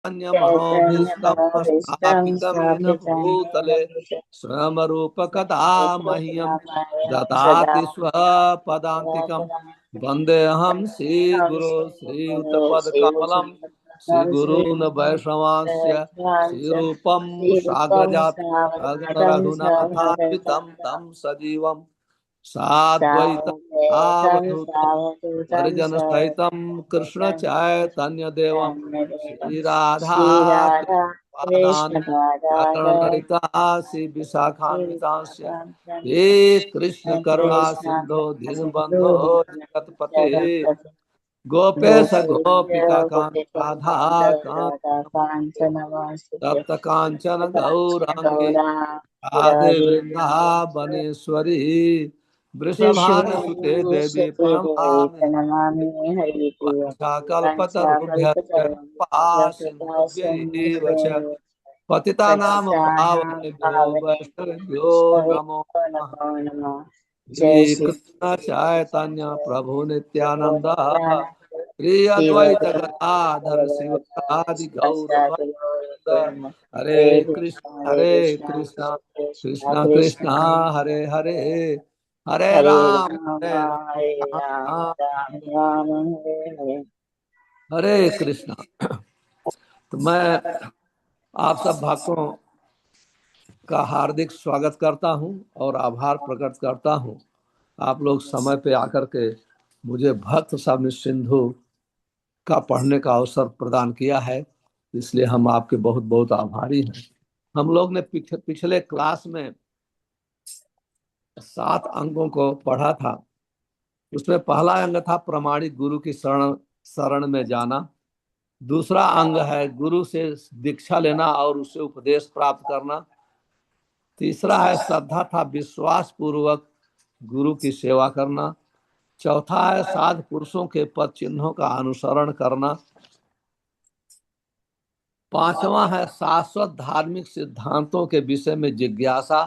चैतन्यमनोभीष्टं स्थापितमेन भूतले स्वयंरूपकथा मह्यं ददाति स्वपदान्तिकं। वन्देऽहं श्रीगुरो श्रीयुतपदकमलं श्रीगुरून् वैष्णवांस्य श्रीरूपं साग्रजातं रघुनाथान्वितं तं सजीवं साद्वैतं सावधूतं परिजन सहितं कृष्ण चैतन्य देवं श्री राधा श्रीराधा पादान सकल कृष्णपादाचार्य ललिता श्री विशाखान्वितांस्य हे कृष्ण करुणा कृष्ण सिंधु दीनबंधो जगतपते जगत्पति गोपेश गोपिका कांत राधा गोपीजगोपिकान्त राधा कांत काञ्चन वासुदेव तप्त कांचन काञ्चन गौरांगी गौराङ्गी राधे राधे वृंदावनेश्वरी वृषभानुसुते देवी वृषभानुसुते देवी प्रणमामि। प्रणमामि हरिप्रिय वंशाकल्पतरुभ्यश्च कृपा सिन्धुभ्यैव च वंशाकल्पतरुभ्यश्च पतितानां पतितानां पावनेभ्यो पावनेभ्यो वैष्णवेभ्यो नमो वैष्णवेभ्यो नमः। नमो नमः। जय श्री श्री कृष्ण चैतन्य प्रभु नित्यानंद नित्यानंद श्री श्री अद्वैत गदाधर शिवादि गौर भक्त। हरे हरे कृष्ण कृष्ण कृष्ण कृष्ण कृष्ण कृष्ण हरे हरे हरे हरे राम राम हरे राम हरे राम राम राम राम राम हरे हरे। हरे कृष्ण। तो मैं आप सब भक्तों का हार्दिक स्वागत करता हूं और आभार प्रकट करता हूं। आप लोग समय पे आकर के मुझे भक्त सब सिंधु का पढ़ने का अवसर प्रदान किया है, इसलिए हम आपके बहुत बहुत आभारी हैं। हम लोग ने पिछले क्लास में 7 अंगों को पढ़ा था। उसमें पहला अंग था प्रमाणिक गुरु की शरण शरण में जाना। दूसरा अंग है गुरु से दीक्षा लेना और उससे उपदेश प्राप्त करना। तीसरा है श्रद्धा था विश्वास पूर्वक गुरु की सेवा करना। चौथा है साध पुरुषों के पद चिन्हों का अनुसरण करना। पांचवा है शाश्वत धार्मिक सिद्धांतों के विषय में जिज्ञासा।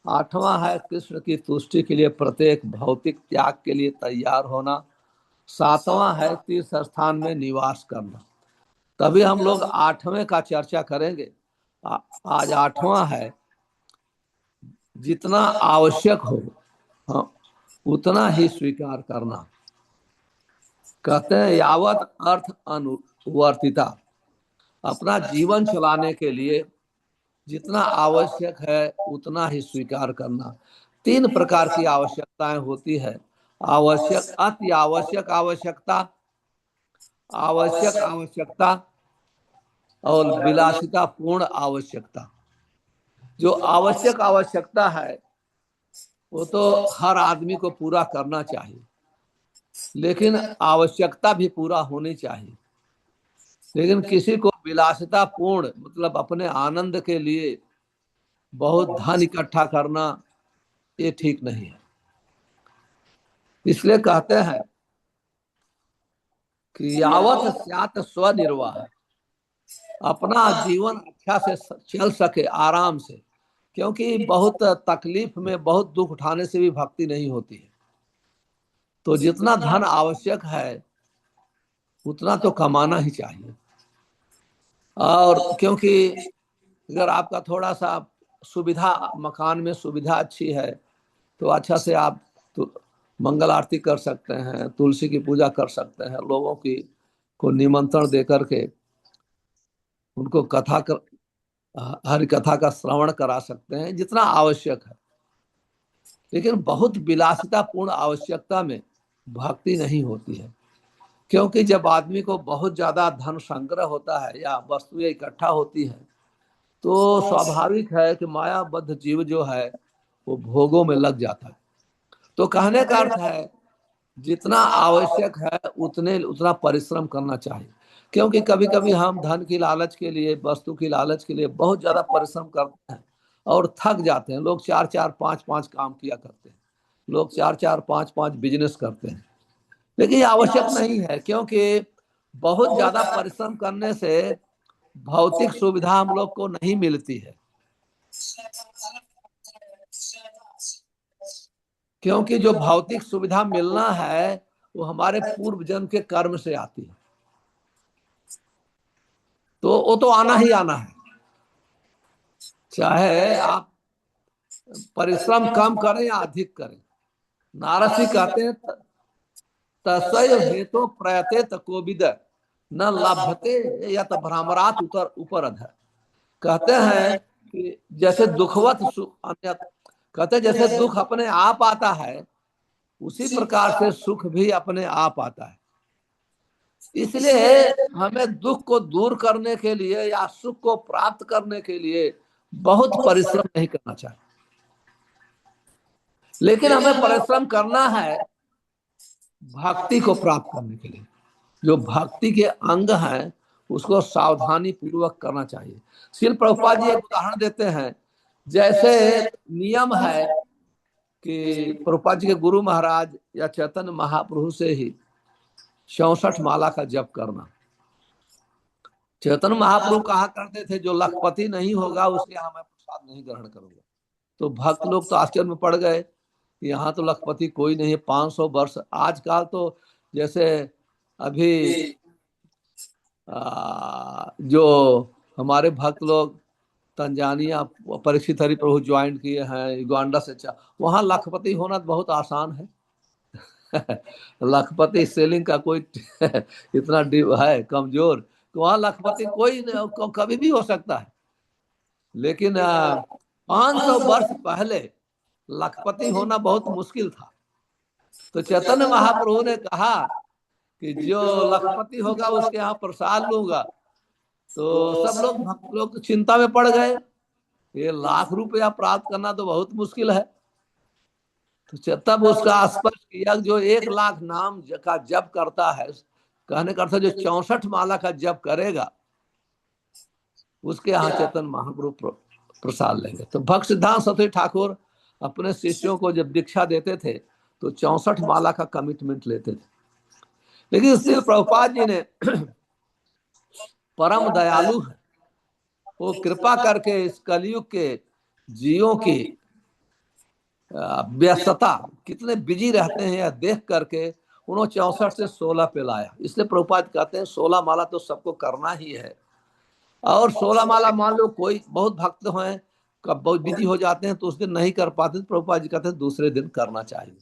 आठवां है कृष्ण की तुष्टि के लिए प्रत्येक भौतिक त्याग के लिए तैयार होना। सातवां है तीर्थ स्थान में निवास करना। तभी हम लोग आठवें का चर्चा करेंगे। आज आठवां है जितना आवश्यक हो, हाँ, उतना ही स्वीकार करना। कहते हैं यावत अर्थ अनुवर्तिता, अपना जीवन चलाने के लिए जितना आवश्यक है उतना ही स्वीकार करना। 3 प्रकार की आवश्यकताएं होती है। आवश्यक अति आवश्यक आवश्यकता, आवश्यक आवश्यकता और विलासिता पूर्ण आवश्यकता। जो आवश्यक आवश्यकता है वो तो हर आदमी को पूरा करना चाहिए, लेकिन आवश्यकता भी पूरा होनी चाहिए। लेकिन किसी को विलासिता पूर्ण मतलब अपने आनंद के लिए बहुत धन इकट्ठा करना, ये ठीक नहीं है। इसलिए कहते हैं कि यावत स्यात स्वनिर्वाह, अपना जीवन अच्छा से चल सके आराम से, क्योंकि बहुत तकलीफ में बहुत दुख उठाने से भी भक्ति नहीं होती है। तो जितना धन आवश्यक है उतना तो कमाना ही चाहिए। और क्योंकि अगर आपका थोड़ा सा सुविधा, मकान में सुविधा अच्छी है तो अच्छा से आप तो मंगल आरती कर सकते हैं, तुलसी की पूजा कर सकते हैं, लोगों की को निमंत्रण दे करके उनको हरि कथा का श्रवण करा सकते हैं जितना आवश्यक है। लेकिन बहुत विलासिता पूर्ण आवश्यकता में भक्ति नहीं होती है, क्योंकि जब आदमी को बहुत ज्यादा धन संग्रह होता है या वस्तुएं इकट्ठा होती है तो स्वाभाविक है कि मायाबद्ध जीव जो है वो भोगों में लग जाता है। तो कहने का अर्थ है जितना आवश्यक है उतने उतना परिश्रम करना चाहिए। क्योंकि कभी कभी हम धन की लालच के लिए, वस्तु की लालच के लिए बहुत ज्यादा परिश्रम करते हैं और थक जाते हैं। लोग 4 4 5 5 काम किया करते हैं, लोग 4 4 5 5 बिजनेस करते हैं। लेकिन ये आवश्यक नहीं है, क्योंकि बहुत ज्यादा परिश्रम करने से भौतिक सुविधा हम लोग को नहीं मिलती है। क्योंकि जो भौतिक सुविधा मिलना है वो हमारे पूर्व जन्म के कर्म से आती है। तो वो तो आना ही आना है, चाहे आप परिश्रम कम करें या अधिक करें। नारद जी कहते हैं तस्व हेतु प्रयते तकोविद न लभते यत भ्रमरात उतर ऊपर अध। कहते हैं कि जैसे दुखवत कहते हैं जैसे दुख अपने आप आता है उसी प्रकार से सुख भी अपने आप आता है। इसलिए हमें दुख को दूर करने के लिए या सुख को प्राप्त करने के लिए बहुत परिश्रम नहीं करना चाहिए, लेकिन हमें परिश्रम करना है भक्ति को प्राप्त करने के लिए। जो भक्ति के अंग हैं उसको सावधानी पूर्वक करना चाहिए। श्रील प्रभुपाद जी एक उदाहरण देते हैं, जैसे नियम है कि प्रभुपाद जी के गुरु महाराज या चैतन्य महाप्रभु से ही 64 माला का जप करना। चैतन्य महाप्रभु कहा करते थे जो लखपति नहीं होगा उसके यहाँ मैं प्रसाद नहीं ग्रहण करूंगा। तो भक्त लोग तो आश्चर्य में पड़ गए, यहाँ तो लखपति कोई नहीं है, 500 वर्ष। आजकल तो जैसे अभी जो हमारे भक्त लोग तंजानिया परीक्षित हरि प्रभु ज्वाइन किए हैं युगांडा से, वहां लखपति होना बहुत आसान है। लखपति सेलिंग का कोई इतना है कमजोर, तो वहां लखपति कोई कभी भी हो सकता है। लेकिन 500 वर्ष पहले लखपति होना बहुत मुश्किल था। तो चैतन्य महाप्रभु ने कहा कि जो लखपति होगा उसके यहाँ प्रसाद लूंगा। तो सब लोग भक्त लोग चिंता में पड़ गए, ये लाख रुपया प्राप्त करना तो बहुत मुश्किल है। तो तब उसका स्पष्ट किया जो 1 लाख नाम का जप करता है, कहने का अर्थ जो 64 माला का जप करेगा उसके यहाँ चैतन्य महाप्रभु प्रसाद लेंगे। तो भक्त सिद्धांत सरस्वती ठाकुर अपने शिष्यों को जब दीक्षा देते थे तो 64 माला का कमिटमेंट लेते थे। लेकिन श्रील प्रभुपाद जी ने परम दयालु है, वो कृपा करके इस कलयुग के जीवों की व्यस्तता कितने बिजी रहते हैं यह देख करके उन्होंने 64 से 16 पे लाया। इसलिए प्रभुपाद कहते हैं 16 माला तो सबको करना ही है। और 16 माला मान लो कोई बहुत भक्त हैं कब बहुत बिजी हो जाते हैं तो उस दिन नहीं कर पाते, तो प्रभुपाद जी कहते हैं दूसरे दिन करना चाहिए,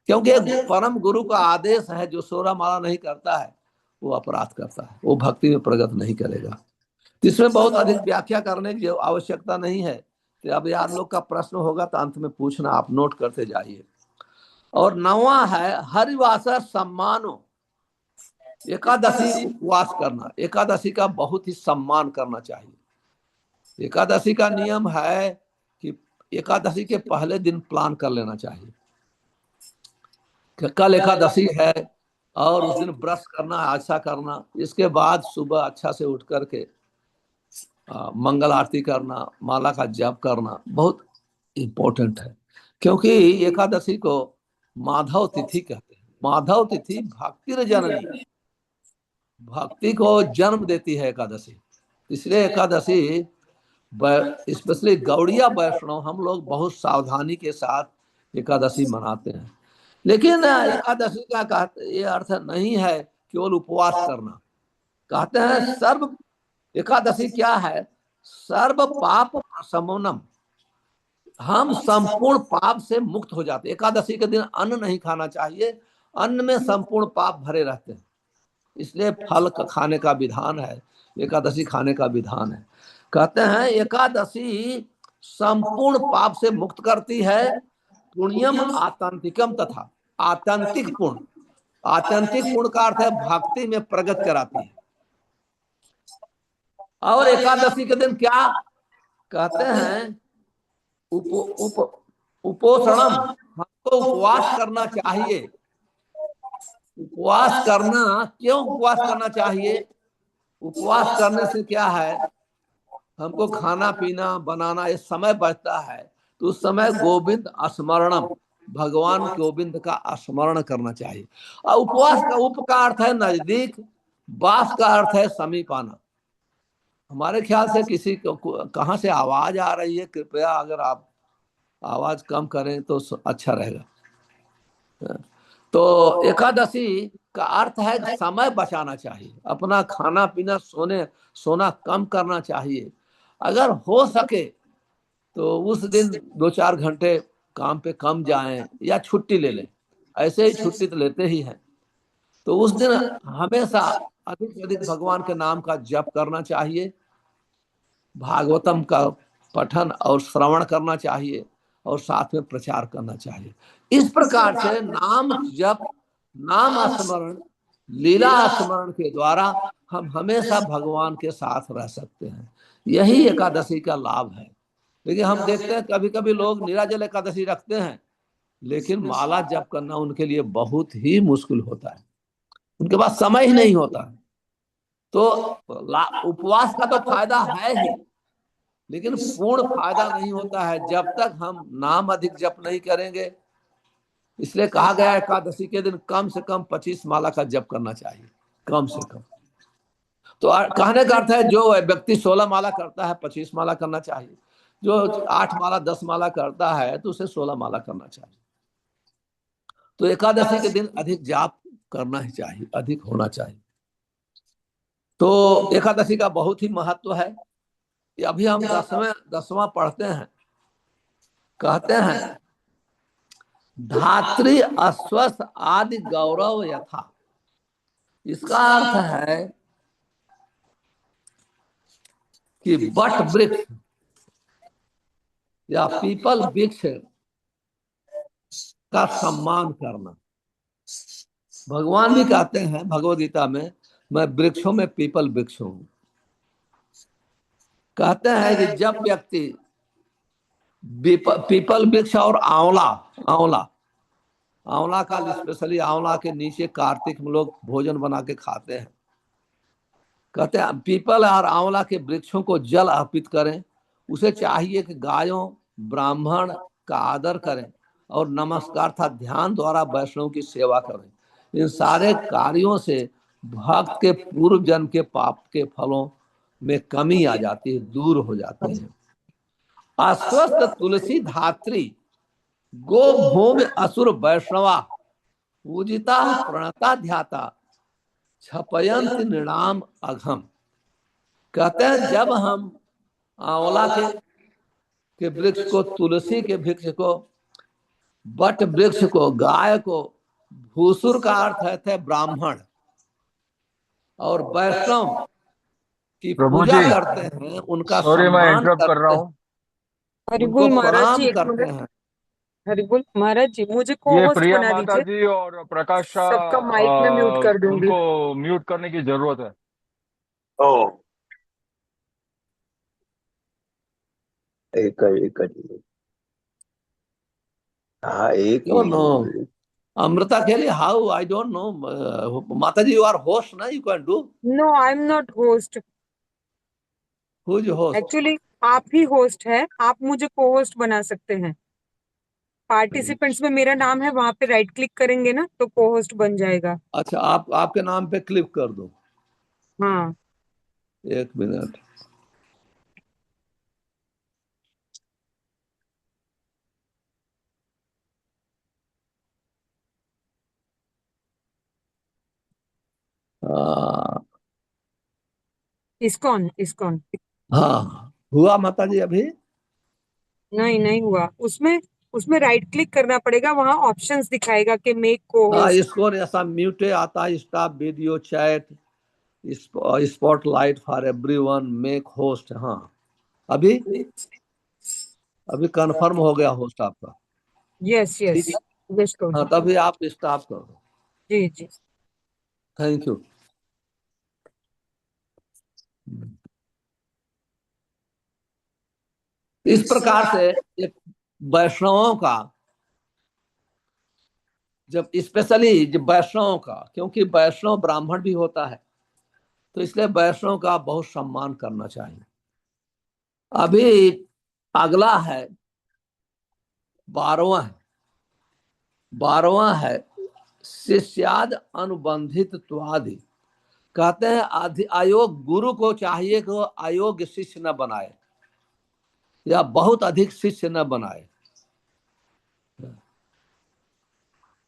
क्योंकि एक परम गुरु का आदेश है जो 16 माला नहीं करता है वो अपराध करता है, वो भक्ति में प्रगत नहीं करेगा। इसमें बहुत अधिक व्याख्या करने की आवश्यकता नहीं है। तो अब यार लोग का प्रश्न होगा तो अंत में पूछना, आप नोट करते जाइए। और 9वां है हरिवास सम्मानो, एकादशी उपवास करना। एकादशी का बहुत ही सम्मान करना चाहिए। एकादशी का नियम है कि एकादशी के पहले दिन प्लान कर लेना चाहिए कि कल एकादशी है और उस दिन ब्रश करना, अच्छा करना, इसके बाद सुबह अच्छा से उठ करके मंगल आरती करना, माला का जप करना बहुत इंपॉर्टेंट है। क्योंकि एकादशी को माधव तिथि कहते हैं। माधव तिथि भक्ति जननी, भक्ति को जन्म देती है एकादशी। इसलिए एकादशी स्पेशली गौड़िया वैष्णव हम लोग बहुत सावधानी के साथ एकादशी मनाते हैं। लेकिन एकादशी का ये अर्थ नहीं है केवल उपवास करना। कहते हैं सर्व एकादशी क्या है, सर्व पाप प्रशमनम, हम संपूर्ण पाप से मुक्त हो जाते। एकादशी के दिन अन्न नहीं खाना चाहिए, अन्न में संपूर्ण पाप भरे रहते हैं, इसलिए फल खाने का विधान है, एकादशी खाने का विधान है। कहते हैं एकादशी संपूर्ण पाप से मुक्त करती है, पुण्यम आत्यंतिकम, तथा आत्यंतिक पुण्य, आत्यंतिक पुण्य का अर्थ है भक्ति में प्रगति कराती है। और एकादशी के दिन क्या कहते हैं, उपोषणम, हमको उपवास करना चाहिए। उपवास करना, क्यों उपवास करना चाहिए? उपवास करने से क्या है, हमको खाना पीना बनाना ये समय बचता है, तो उस समय गोविंद स्मरणम, भगवान गोविंद का स्मरण करना चाहिए। और उपवास का उप का अर्थ है नजदीक, वास का अर्थ है समीप आना। हमारे ख्याल से किसी को कहाँ से आवाज आ रही है, कृपया अगर आप आवाज कम करें तो अच्छा रहेगा। तो एकादशी का अर्थ है समय बचाना चाहिए, अपना खाना पीना सोना कम करना चाहिए। अगर हो सके तो उस दिन 2-4 घंटे काम पे कम जाएं या छुट्टी ले लें। ऐसे ही छुट्टी तो लेते ही हैं। तो उस दिन हमेशा अधिक से अधिक भगवान के नाम का जप करना चाहिए, भागवतम का पठन और श्रवण करना चाहिए और साथ में प्रचार करना चाहिए। इस प्रकार से नाम जप, नाम स्मरण, लीला स्मरण के द्वारा हम हमेशा भगवान के साथ रह सकते हैं। यही एकादशी का लाभ है। लेकिन हम देखते हैं कभी कभी लोग निराजल एकादशी रखते हैं, लेकिन माला जप करना उनके लिए बहुत ही मुश्किल होता है, उनके पास समय ही नहीं होता है। तो उपवास का तो फायदा है ही, लेकिन पूर्ण फायदा नहीं होता है जब तक हम नाम अधिक जप नहीं करेंगे। इसलिए कहा गया है एकादशी के दिन कम से कम 25 माला का जप करना चाहिए, कम से कम। तो कहने का अर्थ है जो व्यक्ति 16 माला करता है 25 माला करना चाहिए, जो 8 माला 10 माला करता है तो उसे 16 माला करना चाहिए। तो एकादशी के दिन अधिक जाप करना ही चाहिए, अधिक होना चाहिए। तो एकादशी का बहुत ही महत्व है। अभी हम 10वां पढ़ते हैं। कहते हैं धात्री अस्वस्थ आदि गौरव यथा। इसका अर्थ है कि बट वृक्ष या पीपल वृक्ष का सम्मान करना। भगवान भी कहते हैं भगवद गीता में, मैं वृक्षों में पीपल वृक्ष हूं। कहते हैं कि जब व्यक्ति पीपल वृक्ष और आंवला आंवला आंवला का स्पेशली आंवला के नीचे कार्तिक में लोग भोजन बना के खाते हैं। कहते हैं पीपल और आंवला के वृक्षों को जल अर्पित करें। उसे चाहिए कि गायों ब्राह्मण का आदर करें और नमस्कार था ध्यान द्वारा वैष्णव की सेवा करें। इन सारे कार्यों से भक्त के पूर्व जन्म के पाप के फलों में कमी आ जाती है, दूर हो जाते हैं। अस्वस्थ तुलसी धात्री गो भूमि असुर वैष्णवा पूजिता प्रणता ध्याता छपयंत निणाम अघम। कहते हैं जब हम आंवला के वृक्ष को, तुलसी के वृक्ष को, बट वृक्ष को, गाय को, भूसुर का अर्थ है ब्राह्मण, और वैष्णव की प्रभु पूजा जी, करते हैं, उनका सॉरी मैं सम्मान इंटरप्ट कर रहा करते हैं, हूँ। उनको हरिबोल महाराज जी प्रणाम एक करते मिनट। हैं। हरिबोल महाराज जी मुझे को ये होस्ट प्रिया बना माता दीजिए। जी और प्रकाश शाह, सबका माइक में म्यूट कर दूंगी। उनको म्यूट करने की जरूरत है। ओ एक हाँ एक क्यों नो अमृता खेली हाउ आई डोंट नो। माता जी यू आर होस्ट ना, you can do. No I am not host, who is host? Actually आप ही होस्ट है, आप मुझे को होस्ट बना सकते हैं। पार्टिसिपेंट्स में मेरा नाम है, वहां पे राइट क्लिक करेंगे ना तो को होस्ट बन जाएगा। अच्छा, आप आपके नाम पे क्लिक कर दो। हाँ 1 मिनट। हाँ इस्कॉन इस्कॉन। हाँ, हुआ माता जी अभी? नहीं नहीं हुआ, उसमें उसमें राइट क्लिक करना पड़ेगा, वहां ऑप्शंस दिखाएगा कि मेक को हाँ, होस्ट। इसको ऐसा म्यूटे आता है, stop video chat, spotlight for everyone, make host. हाँ अभी अभी कंफर्म हो गया होस्ट आपका। यस ठीक यस है, यस को हाँ तभी आप स्टॉप कर दो। जी जी। Thank you. इस प्रकार से एक वैष्णवों का, जब स्पेशली जब वैष्णवों का, क्योंकि वैष्णव ब्राह्मण भी होता है, तो इसलिए वैष्णव का बहुत सम्मान करना चाहिए। अभी अगला है 12वां है शिष्याद अनुबंधित त्वादि। कहते हैं अयोग गुरु को चाहिए कि वो अयोग्य शिष्य न बनाए या बहुत अधिक शिष्य न बनाए।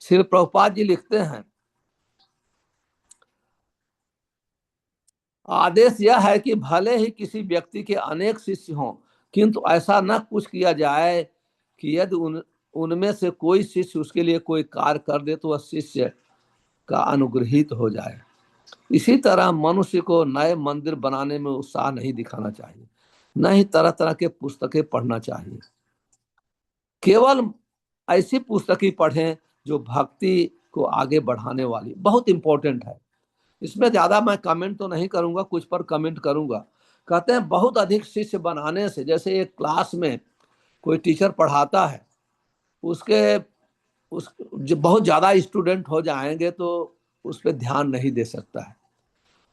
श्री प्रभुपाद जी लिखते हैं आदेश यह है कि भले ही किसी व्यक्ति के अनेक शिष्य हों, किंतु ऐसा न कुछ किया जाए कि यदि उनमें से कोई शिष्य उसके लिए कोई कार्य कर दे तो वह शिष्य का अनुग्रहित हो जाए। इसी तरह मनुष्य को नए मंदिर बनाने में उत्साह नहीं दिखाना चाहिए, न ही तरह तरह के पुस्तकें पढ़ना चाहिए। केवल ऐसी पुस्तकें पढ़ें जो भक्ति को आगे बढ़ाने वाली, बहुत इंपॉर्टेंट है। इसमें ज्यादा मैं कमेंट तो नहीं करूंगा, कुछ पर कमेंट करूंगा। कहते हैं बहुत अधिक शिष्य बनाने से, जैसे एक क्लास में कोई टीचर पढ़ाता है, उसके उस जो बहुत ज्यादा स्टूडेंट हो जाएंगे तो उस पर ध्यान नहीं दे सकता है।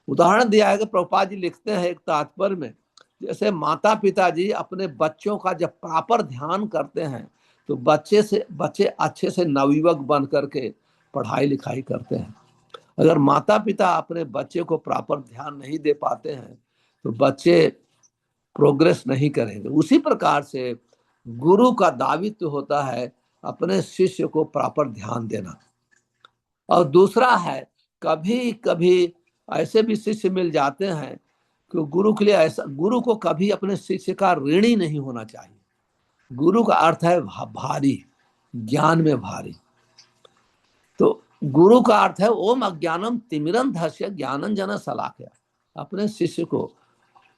उदाहरण दिया है कि प्रभुपाद जी लिखते हैं एक तात्पर्य में, जैसे माता पिता जी अपने बच्चों का जब प्रॉपर ध्यान करते हैं तो बच्चे अच्छे से नवयुवक बन करके पढ़ाई लिखाई करते हैं। अगर माता पिता अपने बच्चे को प्रॉपर ध्यान नहीं दे पाते हैं तो बच्चे प्रोग्रेस नहीं करेंगे। उसी प्रकार से गुरु का दायित्व होता है अपने शिष्य को प्रॉपर ध्यान देना। और दूसरा है, कभी कभी ऐसे भी शिष्य मिल जाते हैं कि गुरु के लिए ऐसा, गुरु को कभी अपने शिष्य का ऋणी नहीं होना चाहिए। गुरु का अर्थ है भारी, ज्ञान में भारी। तो गुरु का अर्थ है ओम अज्ञानम तिमिरंधस्य ज्ञानंजन शलाकया, अपने शिष्य को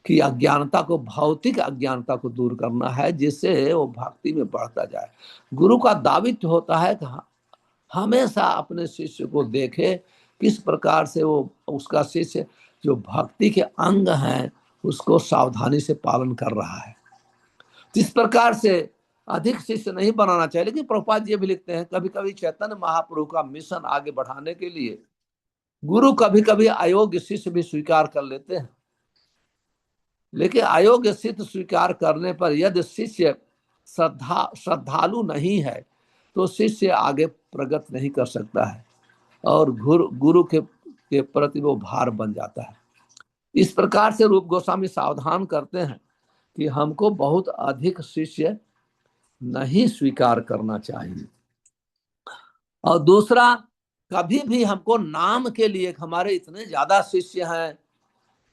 की अज्ञानता को, भौतिक अज्ञानता को दूर करना है, जिससे वो भक्ति में बढ़ता जाए। गुरु का दायित्व होता है कि हमेशा अपने शिष्य को देखे किस प्रकार से वो, उसका शिष्य जो भक्ति के अंग हैं उसको सावधानी से पालन कर रहा है। इस प्रकार से अधिक शिष्य नहीं बनाना चाहिए। लेकिन प्रभुपाद जी भी लिखते हैं कभी कभी चैतन्य महाप्रभु का मिशन आगे बढ़ाने के लिए गुरु कभी कभी अयोग्य शिष्य भी स्वीकार कर लेते हैं। लेकिन अयोग्य शिष्य स्वीकार करने पर यदि शिष्य श्रद्धालु नहीं है तो शिष्य आगे प्रगति नहीं कर सकता है और गुरु के प्रति वो भार बन जाता है। इस प्रकार से रूप गोस्वामी सावधान करते हैं कि हमको बहुत अधिक शिष्य नहीं स्वीकार करना चाहिए। और दूसरा, कभी भी हमको नाम के लिए, हमारे इतने ज्यादा शिष्य हैं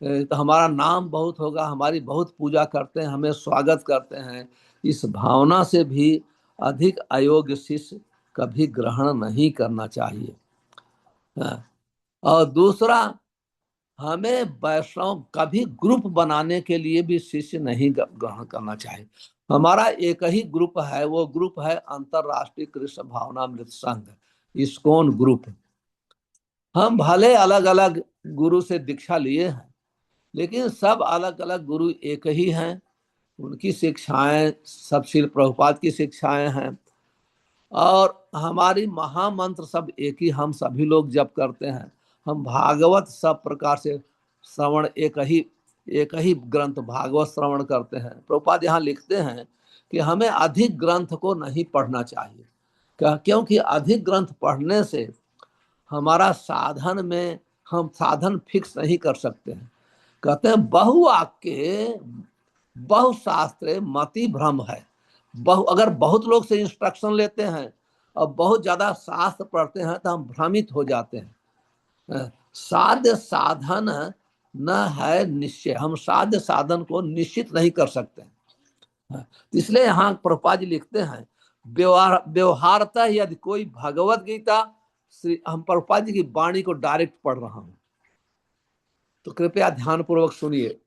तो हमारा नाम बहुत होगा, हमारी बहुत पूजा करते हैं, हमें स्वागत करते हैं, इस भावना से भी अधिक अयोग्य शिष्य कभी ग्रहण नहीं करना चाहिए। और दूसरा, हमें वैष्णव कभी ग्रुप बनाने के लिए भी शिष्य नहीं ग्रहण करना चाहिए। हमारा एक ही ग्रुप है, वो ग्रुप है अंतरराष्ट्रीय कृष्ण भावनामृत संघ, इस्कॉन ग्रुप। हम भले अलग अलग गुरु से दीक्षा लिए हैं, लेकिन सब अलग अलग गुरु एक ही हैं। उनकी शिक्षाएं सब श्रील प्रभुपाद की शिक्षाएं हैं और हमारी महामंत्र सब एक ही, हम सभी लोग जप करते हैं। हम भागवत सब प्रकार से श्रवण, एक ही ग्रंथ भागवत श्रवण करते हैं। प्रभुपाद यहाँ लिखते हैं कि हमें अधिक ग्रंथ को नहीं पढ़ना चाहिए, क्योंकि अधिक ग्रंथ पढ़ने से हमारा साधन में, हम साधन फिक्स नहीं कर सकते हैं। कहते हैं बहुवाक्य बहुशास्त्र मति भ्रम है। अगर बहुत लोग से इंस्ट्रक्शन लेते हैं और बहुत ज्यादा शास्त्र पढ़ते हैं तो हम भ्रमित हो जाते हैं। साध्य साधन न है निश्चय, हम साध्य साधन को निश्चित नहीं कर सकते। इसलिए यहाँ प्रभुपाद जी लिखते हैं व्यवहारतः यदि कोई भगवत गीता, हम प्रभुपाद जी की वाणी को डायरेक्ट पढ़ रहा हूं तो कृपया ध्यान पूर्वक सुनिए।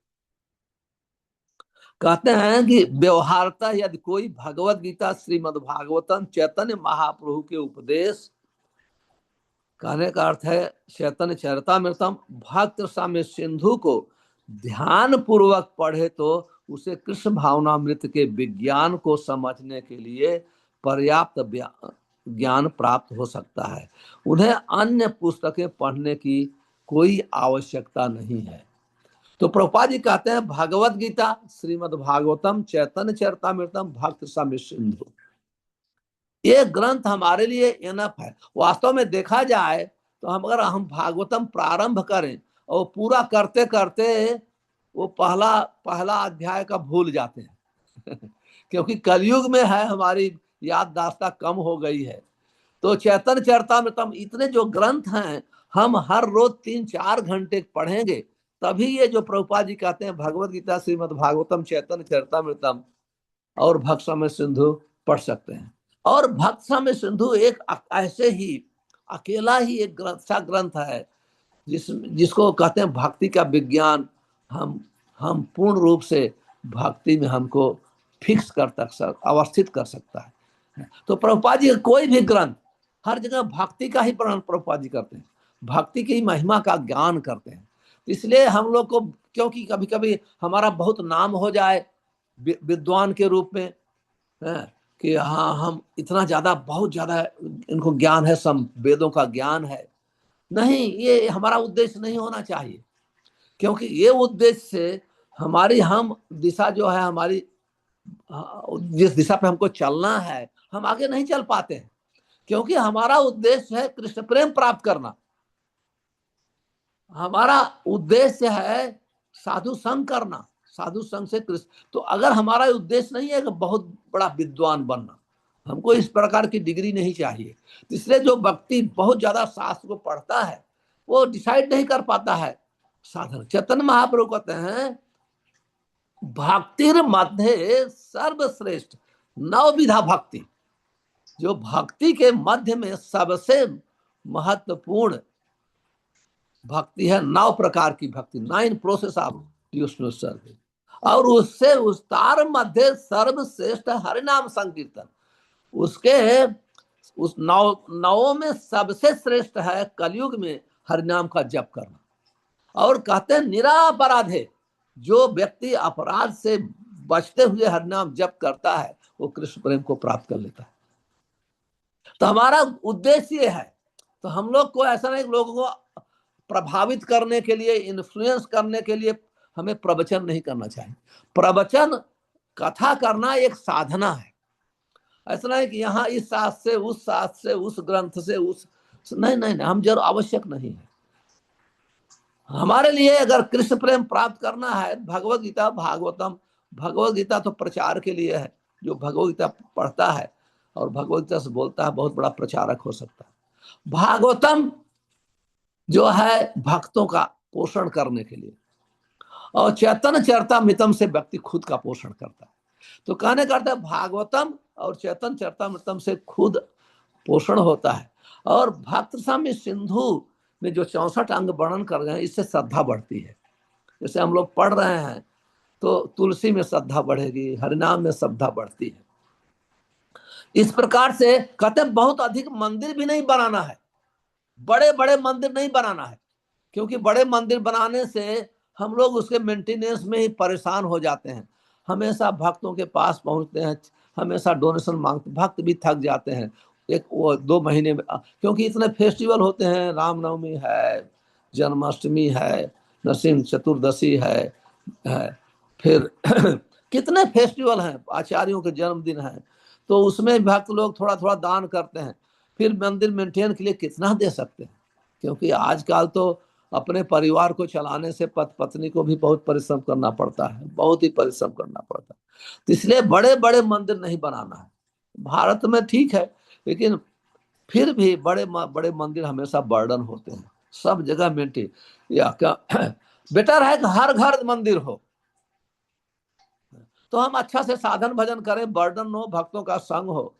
कहते हैं कि व्यवहारतः यदि कोई भगवत गीता श्रीमद् भागवतम चैतन्य महाप्रभु के उपदेश, कहने का अर्थ है चैतन्य चरितामृतम भक्त साम्य सिंधु को ध्यान पूर्वक पढ़े तो उसे कृष्ण भावनामृत के विज्ञान को समझने के लिए पर्याप्त ज्ञान प्राप्त हो सकता है। उन्हें अन्य पुस्तकें पढ़ने की कोई आवश्यकता नहीं है। तो प्रभुपाद जी कहते हैं भगवत गीता श्रीमद् भागवतम चैतन्य चरितामृतम भक्त साम्य सिंधु, ये ग्रंथ हमारे लिए इनफ है। वास्तव में देखा जाए तो अगर हम भागवतम प्रारंभ करें और पूरा करते करते वो पहला अध्याय का भूल जाते हैं क्योंकि कलयुग में है, हमारी याददाश्त कम हो गई है। तो चैतन्य चरितामृतम इतने जो ग्रंथ हैं, हम हर रोज 3-4 घंटे पढ़ेंगे तभी ये जो प्रभुपाद जी कहते हैं भगवत गीता, श्रीमद् भागवतम, चैतन्य चरितमृतम और भक्त समय सिंधु पढ़ सकते हैं। और भक्त समय सिंधु एक ऐसे ही अकेला ही एक ग्रंथ है जिसको कहते हैं भक्ति का विज्ञान। हम पूर्ण रूप से भक्ति में हमको फिक्स अवस्थित कर सकता है। तो प्रभुपाद जी कोई भी ग्रंथ हर जगह भक्ति का ही वर्णन प्रभुपाद जी करते हैं, भक्ति की महिमा का ज्ञान करते हैं। इसलिए हम लोग को, क्योंकि कभी कभी हमारा बहुत नाम हो जाए विद्वान के रूप में, कि हाँ हम इतना ज्यादा, बहुत ज्यादा इनको ज्ञान है, सम वेदों का ज्ञान है। नहीं, ये हमारा उद्देश्य नहीं होना चाहिए, क्योंकि ये उद्देश्य से हमारी हम दिशा जो है, हमारी जिस दिशा पे हमको चलना है, हम आगे नहीं चल पाते हैं। क्योंकि हमारा उद्देश्य है कृष्ण प्रेम प्राप्त करना, हमारा उद्देश्य है साधु संग करना, साधु संग से कृष्ण। तो अगर हमारा उद्देश्य नहीं है कि बहुत बड़ा विद्वान बनना, हमको इस प्रकार की डिग्री नहीं चाहिए। इसलिए जो व्यक्ति बहुत ज्यादा शास्त्र को पढ़ता है वो डिसाइड नहीं कर पाता है साधन। चैतन्य महाप्रभु कहते हैं भक्तिर मध्य सर्वश्रेष्ठ नवविधा भक्ति, जो भक्ति के मध्य में सबसे महत्वपूर्ण भक्ति है, 9 प्रकार की भक्ति, 9 प्रोसेस ऑफ डिवोशनल सर्विस। और उससे उस्तार मध्य सर्वश्रेष्ठ हरिनाम संकीर्तन, उसके उस 9 में सबसे श्रेष्ठ है कलयुग में हरिनाम का जप करना। और कहते हैं निरापराधे, जो व्यक्ति अपराध से बचते हुए हरिनाम जप करता है वो कृष्ण प्रेम को प्राप्त कर लेता है। तो हमारा उद्देश्य ये है। तो हम लोग को ऐसा नहीं, लोगों को प्रभावित करने के लिए, इन्फ्लुएंस करने के लिए हमें प्रवचन नहीं करना चाहिए। प्रवचन कथा करना एक साधना है। ऐसा नहीं कि यहाँ इस शास्त्र से उस ग्रंथ से उस नहीं, हम जरूर आवश्यक नहीं है। हमारे लिए अगर कृष्ण प्रेम प्राप्त करना है, भगवत गीता भागवतम, भगवत गीता तो प्रचार के लिए है। जो भगवत गीता पढ़ता है और भगवत गीता से बोलता है बहुत बड़ा प्रचारक हो सकता है। भागवतम जो है भक्तों का पोषण करने के लिए, और चैतन्य चरितमृतम से व्यक्ति खुद का पोषण करता है। तो कहने का अर्थ है भागवतम और चैतन्य चरितमृतम से खुद पोषण होता है। और भक्त समय सिंधु में जो 64 अंग वर्णन कर रहे हैं, इससे श्रद्धा बढ़ती है। जैसे हम लोग पढ़ रहे हैं तो तुलसी में श्रद्धा बढ़ेगी, हरिनाम में श्रद्धा बढ़ती है। इस प्रकार से कहते हैं बहुत अधिक मंदिर भी नहीं बनाना है, बड़े बड़े मंदिर नहीं बनाना है, क्योंकि बड़े मंदिर बनाने से हम लोग उसके मेंटेनेंस में ही परेशान हो जाते हैं। हमेशा भक्तों के पास पहुंचते हैं, हमेशा डोनेशन मांगते, भक्त भी थक जाते हैं। 1-2 महीने में, क्योंकि इतने फेस्टिवल होते हैं, रामनवमी है, जन्माष्टमी है, नरसिंह चतुर्दशी है, फिर कितने फेस्टिवल हैं, आचार्यों के जन्मदिन है। तो उसमें भक्त लोग थोड़ा थोड़ा दान करते हैं। फिर मंदिर मेंटेन के लिए कितना दे सकते हैं, क्योंकि आजकल तो अपने परिवार को चलाने से पत्नी को भी बहुत परिश्रम करना पड़ता है, बहुत ही परिश्रम करना पड़ता है। तो इसलिए बड़े बड़े मंदिर नहीं बनाना है। भारत में ठीक है, लेकिन फिर भी बड़े बड़े मंदिर हमेशा बर्डन होते हैं, सब जगह मेंटेन। या क्या बेटर है कि हर घर मंदिर हो, तो हम अच्छा से साधन भजन करें, बर्डन हो, भक्तों का संग हो।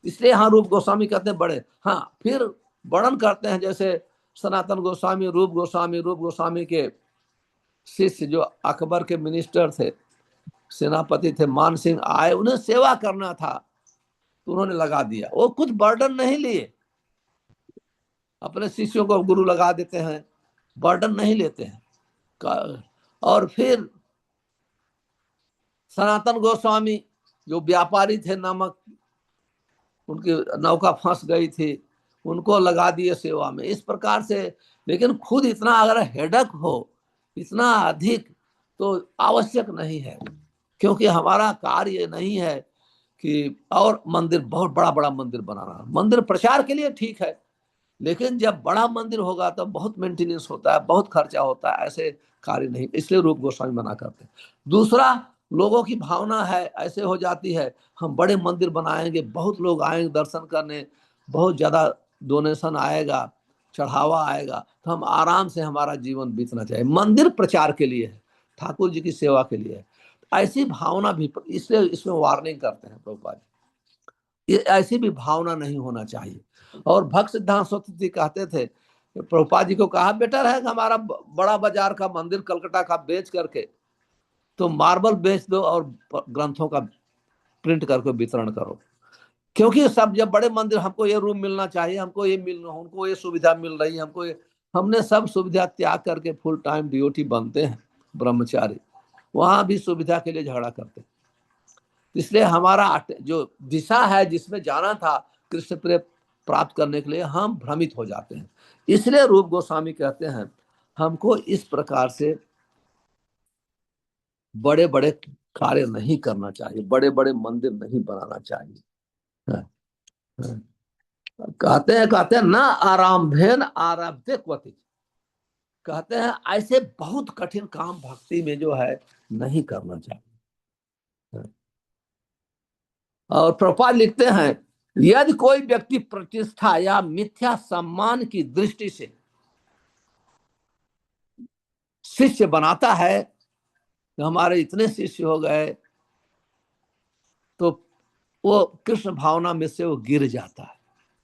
इसलिए हाँ रूप गोस्वामी कहते हैं बड़े, हाँ फिर वर्णन करते हैं जैसे सनातन गोस्वामी, रूप गोस्वामी के शिष्य जो अकबर के मिनिस्टर थे, सेनापति थे, मान सिंह आए, उन्हें सेवा करना था तो उन्होंने लगा दिया। वो कुछ बर्डन नहीं लिए, अपने शिष्यों को गुरु लगा देते हैं, बर्डन नहीं लेते हैं। और फिर सनातन गोस्वामी जो व्यापारी थे, नमक उनकी नौका फंस गई थी, उनको लगा दिए सेवा में, इस प्रकार से। लेकिन खुद इतना अगर हेडक हो, इतना अधिक, तो आवश्यक नहीं है, क्योंकि हमारा कार्य नहीं है कि और मंदिर, बहुत बड़ा बड़ा मंदिर बनाना। मंदिर प्रचार के लिए ठीक है, लेकिन जब बड़ा मंदिर होगा तो बहुत मेंटेनेंस होता है, बहुत खर्चा होता है, ऐसे कार्य नहीं। इसलिए रूप गोस्वामी मना करते हैं। दूसरा, लोगों की भावना है ऐसे हो जाती है, हम बड़े मंदिर बनाएंगे, बहुत लोग आएंगे दर्शन करने, बहुत ज्यादा डोनेशन आएगा, चढ़ावा आएगा तो हम आराम से हमारा जीवन बीतना चाहिए। मंदिर प्रचार के लिए है, ठाकुर जी की सेवा के लिए है। ऐसी भावना भी, इसलिए इसमें वार्निंग करते हैं प्रभुपाद जी, ये ऐसी भी भावना नहीं होना चाहिए। और भक्त सिद्धांत सरस्वती जी कहते थे, प्रभुपाद जी को कहा बेटर है कि हमारा बड़ा बाजार का मंदिर कलकत्ता का बेच करके तो मार्बल बेच दो और ग्रंथों का प्रिंट करके वितरण करो, क्योंकि सब जब बड़े मंदिर, हमको ये रूम मिलना चाहिए, हमको ये मिल, उनको ये सुविधा मिल रही है, हमको ये, हमने सब सुविधा त्याग करके फुल टाइम ड्यूटी बनते हैं ब्रह्मचारी, वहां भी सुविधा के लिए झगड़ा करते हैं। इसलिए हमारा जो दिशा है जिसमें जाना था कृष्ण प्रेम प्राप्त करने के लिए, हम भ्रमित हो जाते हैं। इसलिए रूप गोस्वामी कहते हैं हमको इस प्रकार से बड़े बड़े कार्य नहीं करना चाहिए, बड़े बड़े मंदिर नहीं बनाना चाहिए। कहते हैं ना आरंभेन आरब्धे क्वचित, कहते हैं ऐसे बहुत कठिन काम भक्ति में जो है नहीं करना चाहिए। और प्रभुपाद लिखते हैं यदि कोई व्यक्ति प्रतिष्ठा या मिथ्या सम्मान की दृष्टि से शिष्य बनाता है, तो हमारे इतने शिष्य हो गए, तो वो कृष्ण भावना में से वो गिर जाता है।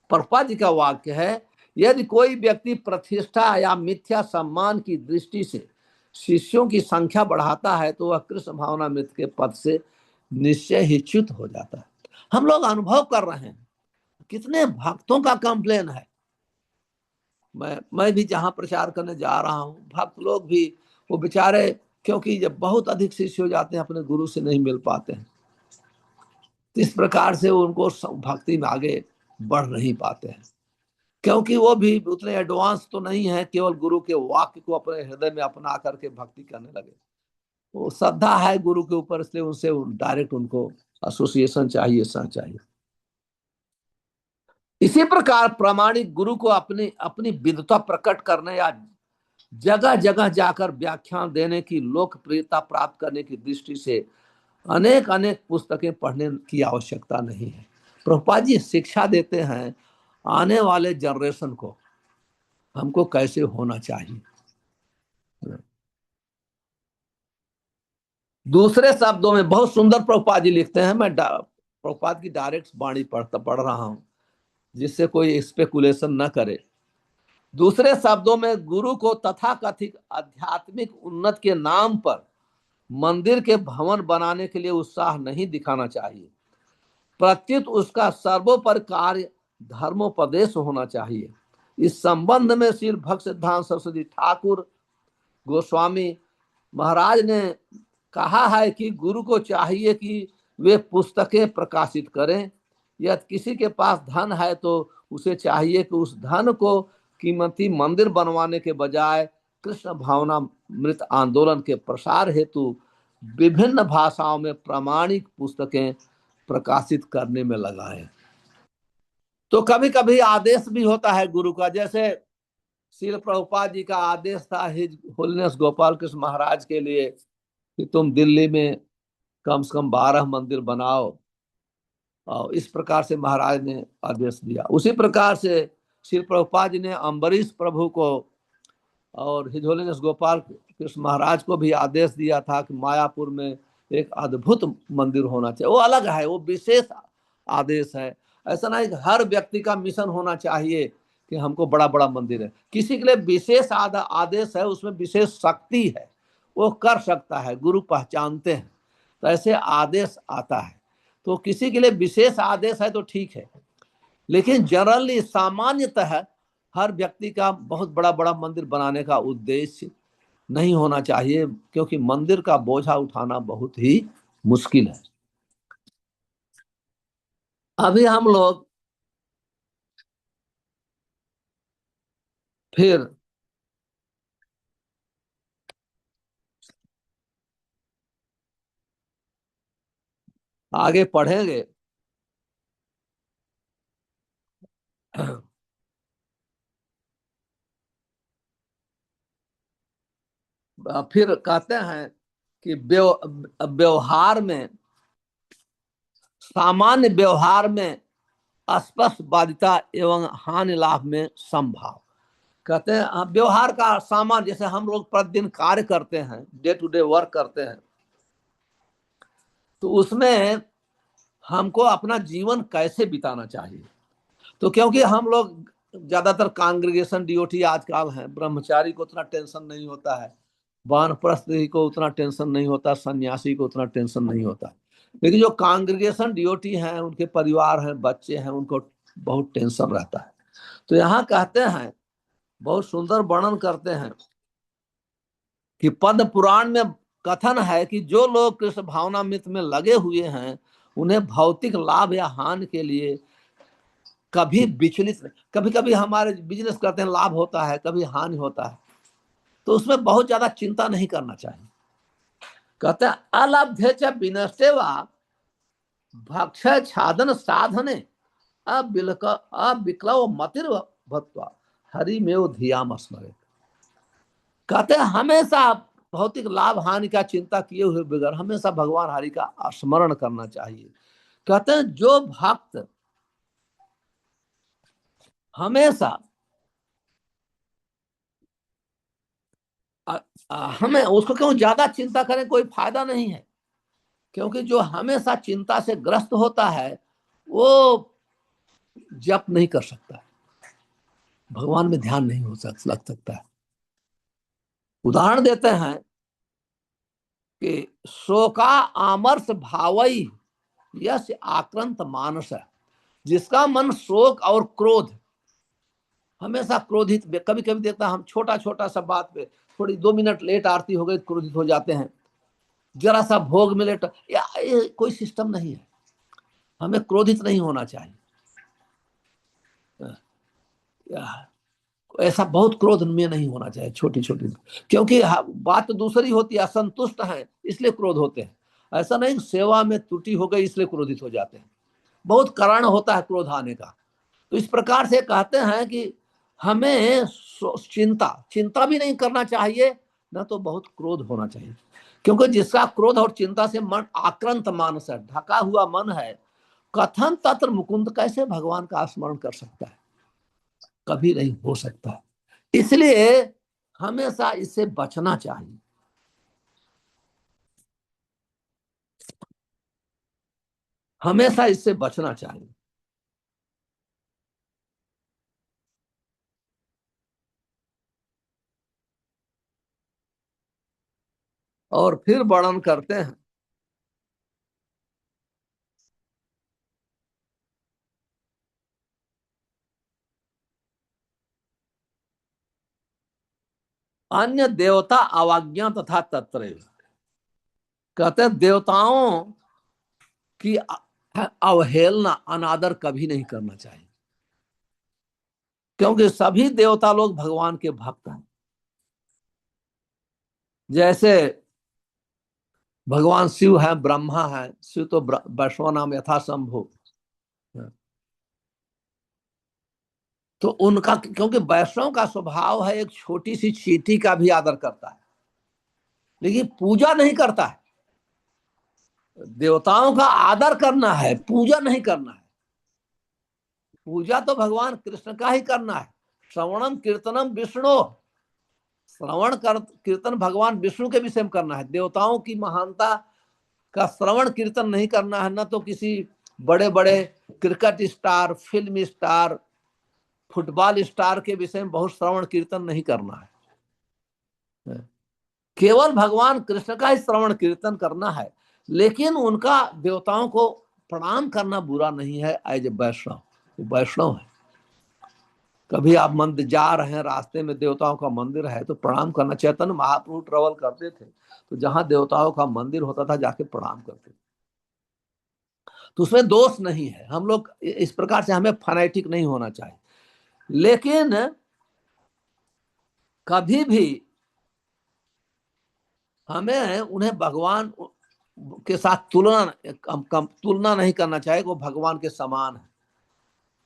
प्रभुपाद जी का वाक्य है यदि कोई व्यक्ति प्रतिष्ठा या मिथ्या सम्मान की दृष्टि से शिष्यों की संख्या बढ़ाता है तो वह कृष्ण भावना मित्र के पद से निश्चय ही च्युत हो जाता है। हम लोग अनुभव कर रहे हैं, कितने भक्तों का कंप्लेन है। मैं भी जहां प्रचार करने जा रहा हूं, भक्त लोग भी वो बेचारे, क्योंकि जब बहुत अधिक शिष्य हो जाते हैं अपने गुरु से नहीं मिल पाते हैं, इस प्रकार से उनको भक्ति में आगे बढ़ नहीं पाते हैं, क्योंकि वो भी उतने एडवांस तो नहीं है, केवल गुरु के वाक्य को अपने हृदय में अपना करके भक्ति करने लगे। वो श्रद्धा है गुरु के ऊपर, इसलिए उनसे डायरेक्ट उनको एसोसिएशन चाहिए, संग चाहिए। इसी प्रकार प्रामाणिक गुरु को अपनी अपनी विद्वता प्रकट करने या जगह जगह जाकर व्याख्यान देने की लोकप्रियता प्राप्त करने की दृष्टि से अनेक अनेक पुस्तकें पढ़ने की आवश्यकता नहीं है। प्रभुपाद जी शिक्षा देते हैं आने वाले जनरेशन को हमको कैसे होना चाहिए। दूसरे शब्दों में बहुत सुंदर प्रभुपाद जी लिखते हैं, मैं प्रभुपाद की डायरेक्ट वाणी पढ़ रहा हूं जिससे कोई स्पेकुलेशन न करे। दूसरे शब्दों में गुरु को तथाकथित आध्यात्मिक उन्नत के नाम पर मंदिर के भवन बनाने के लिए उत्साह नहीं दिखाना चाहिए, प्रत्युत उसका सर्वोपरि कार्य धर्मोपदेश होना चाहिए। इस संबंध में श्री भक्त सिद्धांत सरस्वती ठाकुर गोस्वामी महाराज ने कहा है कि गुरु को चाहिए कि वे पुस्तकें प्रकाशित करें। यदि किसी के पास धन है तो उसे चाहिए कि उस धन को कीमती मंदिर बनवाने के बजाय कृष्ण भावना मृत आंदोलन के प्रसार हेतु विभिन्न भाषाओं में प्रामाणिक पुस्तकें प्रकाशित करने में लगाए। तो कभी कभी आदेश भी होता है गुरु का, जैसे श्रील प्रभुपाद जी का आदेश था हिज होलीनेस गोपाल कृष्ण महाराज के लिए कि तुम दिल्ली में कम से कम 12 मंदिर बनाओ, और इस प्रकार से महाराज ने आदेश दिया। उसी प्रकार से श्री प्रभुपाद जी ने अम्बरीश प्रभु को और हिज होलीनेस गोपाल कृष्ण महाराज को भी आदेश दिया था कि मायापुर में एक अद्भुत मंदिर होना चाहिए। वो अलग है, वो विशेष आदेश है। ऐसा नहीं कि हर व्यक्ति का मिशन होना चाहिए कि हमको बड़ा बड़ा मंदिर है। किसी के लिए विशेष आदेश है, उसमें विशेष शक्ति है, वो कर सकता है, गुरु पहचानते हैं, तो ऐसे आदेश आता है। तो किसी के लिए विशेष आदेश है तो ठीक है, लेकिन जनरली सामान्यतः हर व्यक्ति का बहुत बड़ा बड़ा मंदिर बनाने का उद्देश्य नहीं होना चाहिए, क्योंकि मंदिर का बोझा उठाना बहुत ही मुश्किल है। अभी हम लोग फिर आगे पढ़ेंगे। फिर कहते हैं कि व्यवहार में, सामान्य व्यवहार में स्पष्ट बाध्यता एवं हानि लाभ में संभाव। कहते हैं व्यवहार का सामान, जैसे हम लोग प्रतिदिन कार्य करते हैं, डे टू डे वर्क करते हैं, तो उसमें हमको अपना जीवन कैसे बिताना चाहिए। तो क्योंकि हम लोग ज्यादातर कांग्रेगेशन डीओटी आजकल हैं, ब्रह्मचारी को उतना टेंशन नहीं होता है, वानप्रस्थ को उतना टेंशन नहीं होता, सन्यासी को उतना टेंशन नहीं होता, लेकिन जो कांग्रेगेशन डीओटी हैं, उनके परिवार हैं, बच्चे हैं, उनको बहुत टेंशन रहता है। तो यहाँ कहते हैं, बहुत सुंदर वर्णन करते हैं कि पद्म पुराण में कथन है कि जो लोग कृष्ण भावनामृत में लगे हुए हैं, उन्हें भौतिक लाभ या हानि के लिए कभी विचलित नहीं। कभी कभी हमारे बिजनेस करते हैं, लाभ होता है, कभी हानि होता है, तो उसमें बहुत ज्यादा चिंता नहीं करना चाहिए। कहते हैं अलभ्य च विनष्टे वा भक्ष्य छादन साधने अविक्लव मतिर भत्वा हरि में धियाम स्मरे। कहते हैं हमेशा भौतिक लाभ हानि का चिंता किए हुए बगैर हमेशा भगवान हरि का स्मरण करना चाहिए। कहते हैं जो भक्त हमेशा हमें उसको क्यों ज्यादा चिंता करें, कोई फायदा नहीं है, क्योंकि जो हमेशा चिंता से ग्रस्त होता है वो जप नहीं कर सकता, भगवान में ध्यान नहीं लग सकता है। उदाहरण देते हैं कि शोका आमर्ष भावई यश आक्रांत मानस है, जिसका मन शोक और क्रोध, हमेशा क्रोधित, कभी कभी देखता हम छोटा छोटा सा बात पे थोड़ी 2 मिनट लेट आरती हो गई क्रोधित हो जाते हैं, जरा सा भोग मिले तो ये कोई सिस्टम नहीं है, हमें क्रोधित नहीं होना चाहिए। ऐसा बहुत क्रोध में नहीं होना चाहिए, छोटी छोटी, क्योंकि बात तो दूसरी होती है, असंतुष्ट है इसलिए क्रोध होते हैं, ऐसा नहीं सेवा में त्रुटि हो गई इसलिए क्रोधित हो जाते हैं, बहुत कारण होता है क्रोध आने का। तो इस प्रकार से कहते हैं कि हमें चिंता भी नहीं करना चाहिए, ना तो बहुत क्रोध होना चाहिए, क्योंकि जिसका क्रोध और चिंता से मन आक्रांत मानस है, ढका हुआ मन है, कथन तत्र मुकुंद, कैसे भगवान का स्मरण कर सकता है, कभी नहीं हो सकता। इसलिए हमेशा इससे बचना चाहिए। हमेशा इससे बचना चाहिए। और फिर वर्णन करते हैं अन्य देवता अवज्ञा तथा तत्र, कहते हैं देवताओं की अवहेलना, अनादर कभी नहीं करना चाहिए, क्योंकि सभी देवता लोग भगवान के भक्त हैं। जैसे भगवान शिव है, ब्रह्मा है, शिव तो वैष्णव नाम यथा शंभु, तो उनका, क्योंकि वैष्णव का स्वभाव है एक छोटी सी चींटी का भी आदर करता है, लेकिन पूजा नहीं करता है। देवताओं का आदर करना है, पूजा नहीं करना है। पूजा तो भगवान कृष्ण का ही करना है। श्रवणम कीर्तनम विष्णु, श्रवण कीर्तन भगवान विष्णु के विषय में करना है। देवताओं की महानता का श्रवण कीर्तन नहीं करना है, न तो किसी बड़े बड़े cricket star, film star, football star के विषय में बहुत श्रवण कीर्तन नहीं करना है। केवल भगवान कृष्ण का ही श्रवण कीर्तन करना है, लेकिन उनका देवताओं को प्रणाम करना बुरा नहीं है। एज ए वैष्णव, वैष्णव है। कभी आप मंदिर जा रहे हैं, रास्ते में देवताओं का मंदिर है तो प्रणाम करना। चैतन्य महाप्रभु ट्रेवल करते थे तो जहां देवताओं का मंदिर होता था जाके प्रणाम करते थे, तो उसमें दोष नहीं है। हम लोग इस प्रकार से, हमें फैनेटिक नहीं होना चाहिए, लेकिन कभी भी हमें उन्हें भगवान के साथ तुलना नहीं करना चाहिए, वो भगवान के समान है।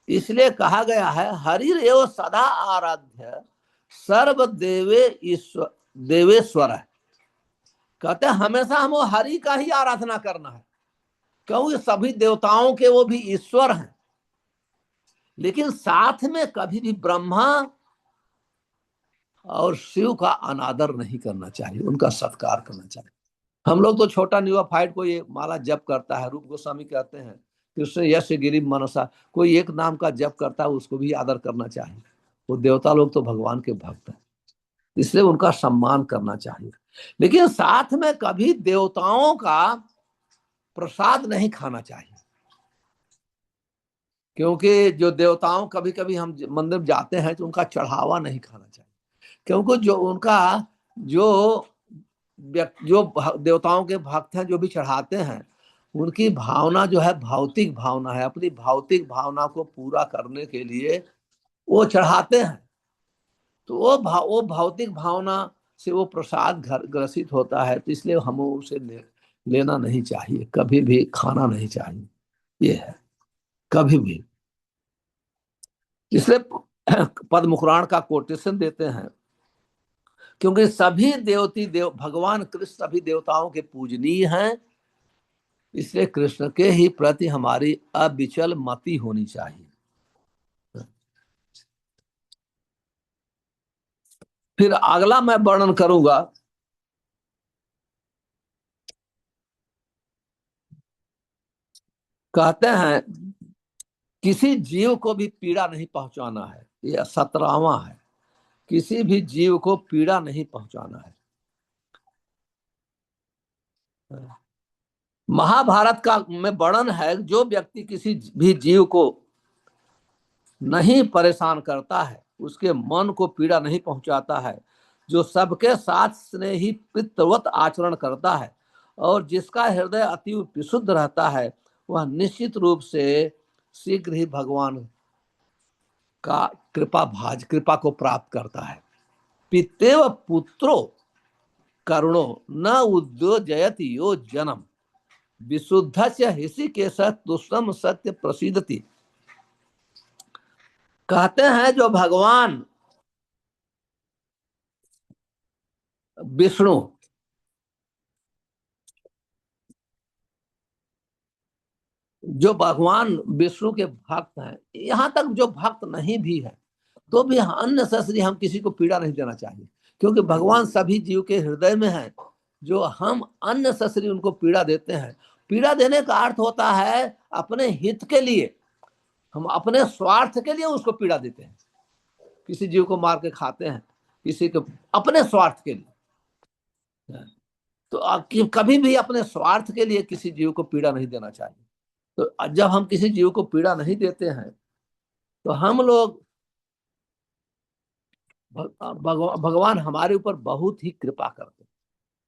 इसलिए कहा गया है हरि एव सदा आराध्य सर्व देवेश्वर है। कहते हैं हमेशा हमें हरि का ही आराधना करना है, क्योंकि सभी देवताओं के वो भी ईश्वर हैं। लेकिन साथ में कभी भी ब्रह्मा और शिव का अनादर नहीं करना चाहिए, उनका सत्कार करना चाहिए। हम लोग तो छोटा न्यूफाइट को ये माला जप करता है, रूप गोस्वामी कहते हैं कृष्ण यश गिरी मनसा, कोई एक नाम का जप करता है उसको भी आदर करना चाहिए। वो देवता लोग तो भगवान के भक्त हैं, इसलिए उनका सम्मान करना चाहिए। लेकिन साथ में कभी देवताओं का प्रसाद नहीं खाना चाहिए, क्योंकि जो देवताओं कभी कभी हम मंदिर जाते हैं तो उनका चढ़ावा नहीं खाना चाहिए, क्योंकि जो उनका जो देवताओं के भक्त हैं जो भी चढ़ाते हैं, उनकी भावना जो है भौतिक भावना है, अपनी भौतिक भावना को पूरा करने के लिए वो चढ़ाते हैं। तो वो भौतिक भावना से वो प्रसाद घर ग्रसित होता है, तो इसलिए हमें उसे लेना नहीं चाहिए, कभी भी खाना नहीं चाहिए, ये है कभी भी। इसलिए पद्मपुराण का कोटेशन देते हैं, क्योंकि सभी भगवान कृष्ण सभी देवताओं के पूजनीय हैं, इसलिए कृष्ण के ही प्रति हमारी अविचल मति होनी चाहिए। फिर अगला मैं वर्णन करूंगा, कहते हैं किसी जीव को भी पीड़ा नहीं पहुंचाना है, यह 17वां है, किसी भी जीव को पीड़ा नहीं पहुंचाना है। महाभारत का में वर्णन है, जो व्यक्ति किसी भी जीव को नहीं परेशान करता है, उसके मन को पीड़ा नहीं पहुंचाता है, जो सबके साथ स्नेही पितृवत आचरण करता है और जिसका हृदय अति विशुद्ध रहता है, वह निश्चित रूप से शीघ्र ही भगवान का कृपा को प्राप्त करता है। पितेव पुत्रो करुणो न उद्योजयति यो जन्म विशुद्धस्य ऋषिकेश तुष्टम सत्य प्रसिद्धति। कहते हैं जो भगवान विष्णु जो भगवान विष्णु के भक्त हैं, यहाँ तक जो भक्त नहीं भी है तो भी अननेसेसरी हम किसी को पीड़ा नहीं देना चाहिए, क्योंकि भगवान सभी जीव के हृदय में है। जो हम अननेसेसरी उनको पीड़ा देते हैं, पीड़ा देने का अर्थ होता है अपने हित के लिए, हम अपने स्वार्थ के लिए उसको पीड़ा देते हैं। किसी जीव को मार के खाते हैं, किसी को अपने स्वार्थ के लिए, तो कभी भी अपने स्वार्थ के लिए किसी जीव को पीड़ा नहीं देना चाहिए। तो जब हम किसी जीव को पीड़ा नहीं देते हैं तो हम लोग भगवान हमारे ऊपर बहुत ही कृपा करते हैं,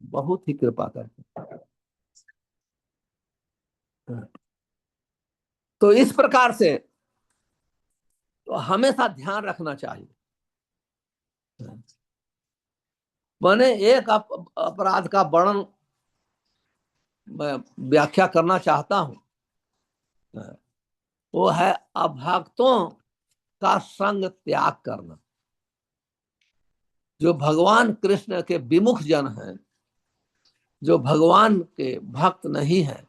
बहुत ही कृपा करते हैं। तो इस प्रकार से तो हमेशा ध्यान रखना चाहिए। मैंने एक अपराध का वर्णन व्याख्या करना चाहता हूं, वो है अभक्तों का संग त्याग करना। जो भगवान कृष्ण के विमुख जन हैं, जो भगवान के भक्त नहीं हैं,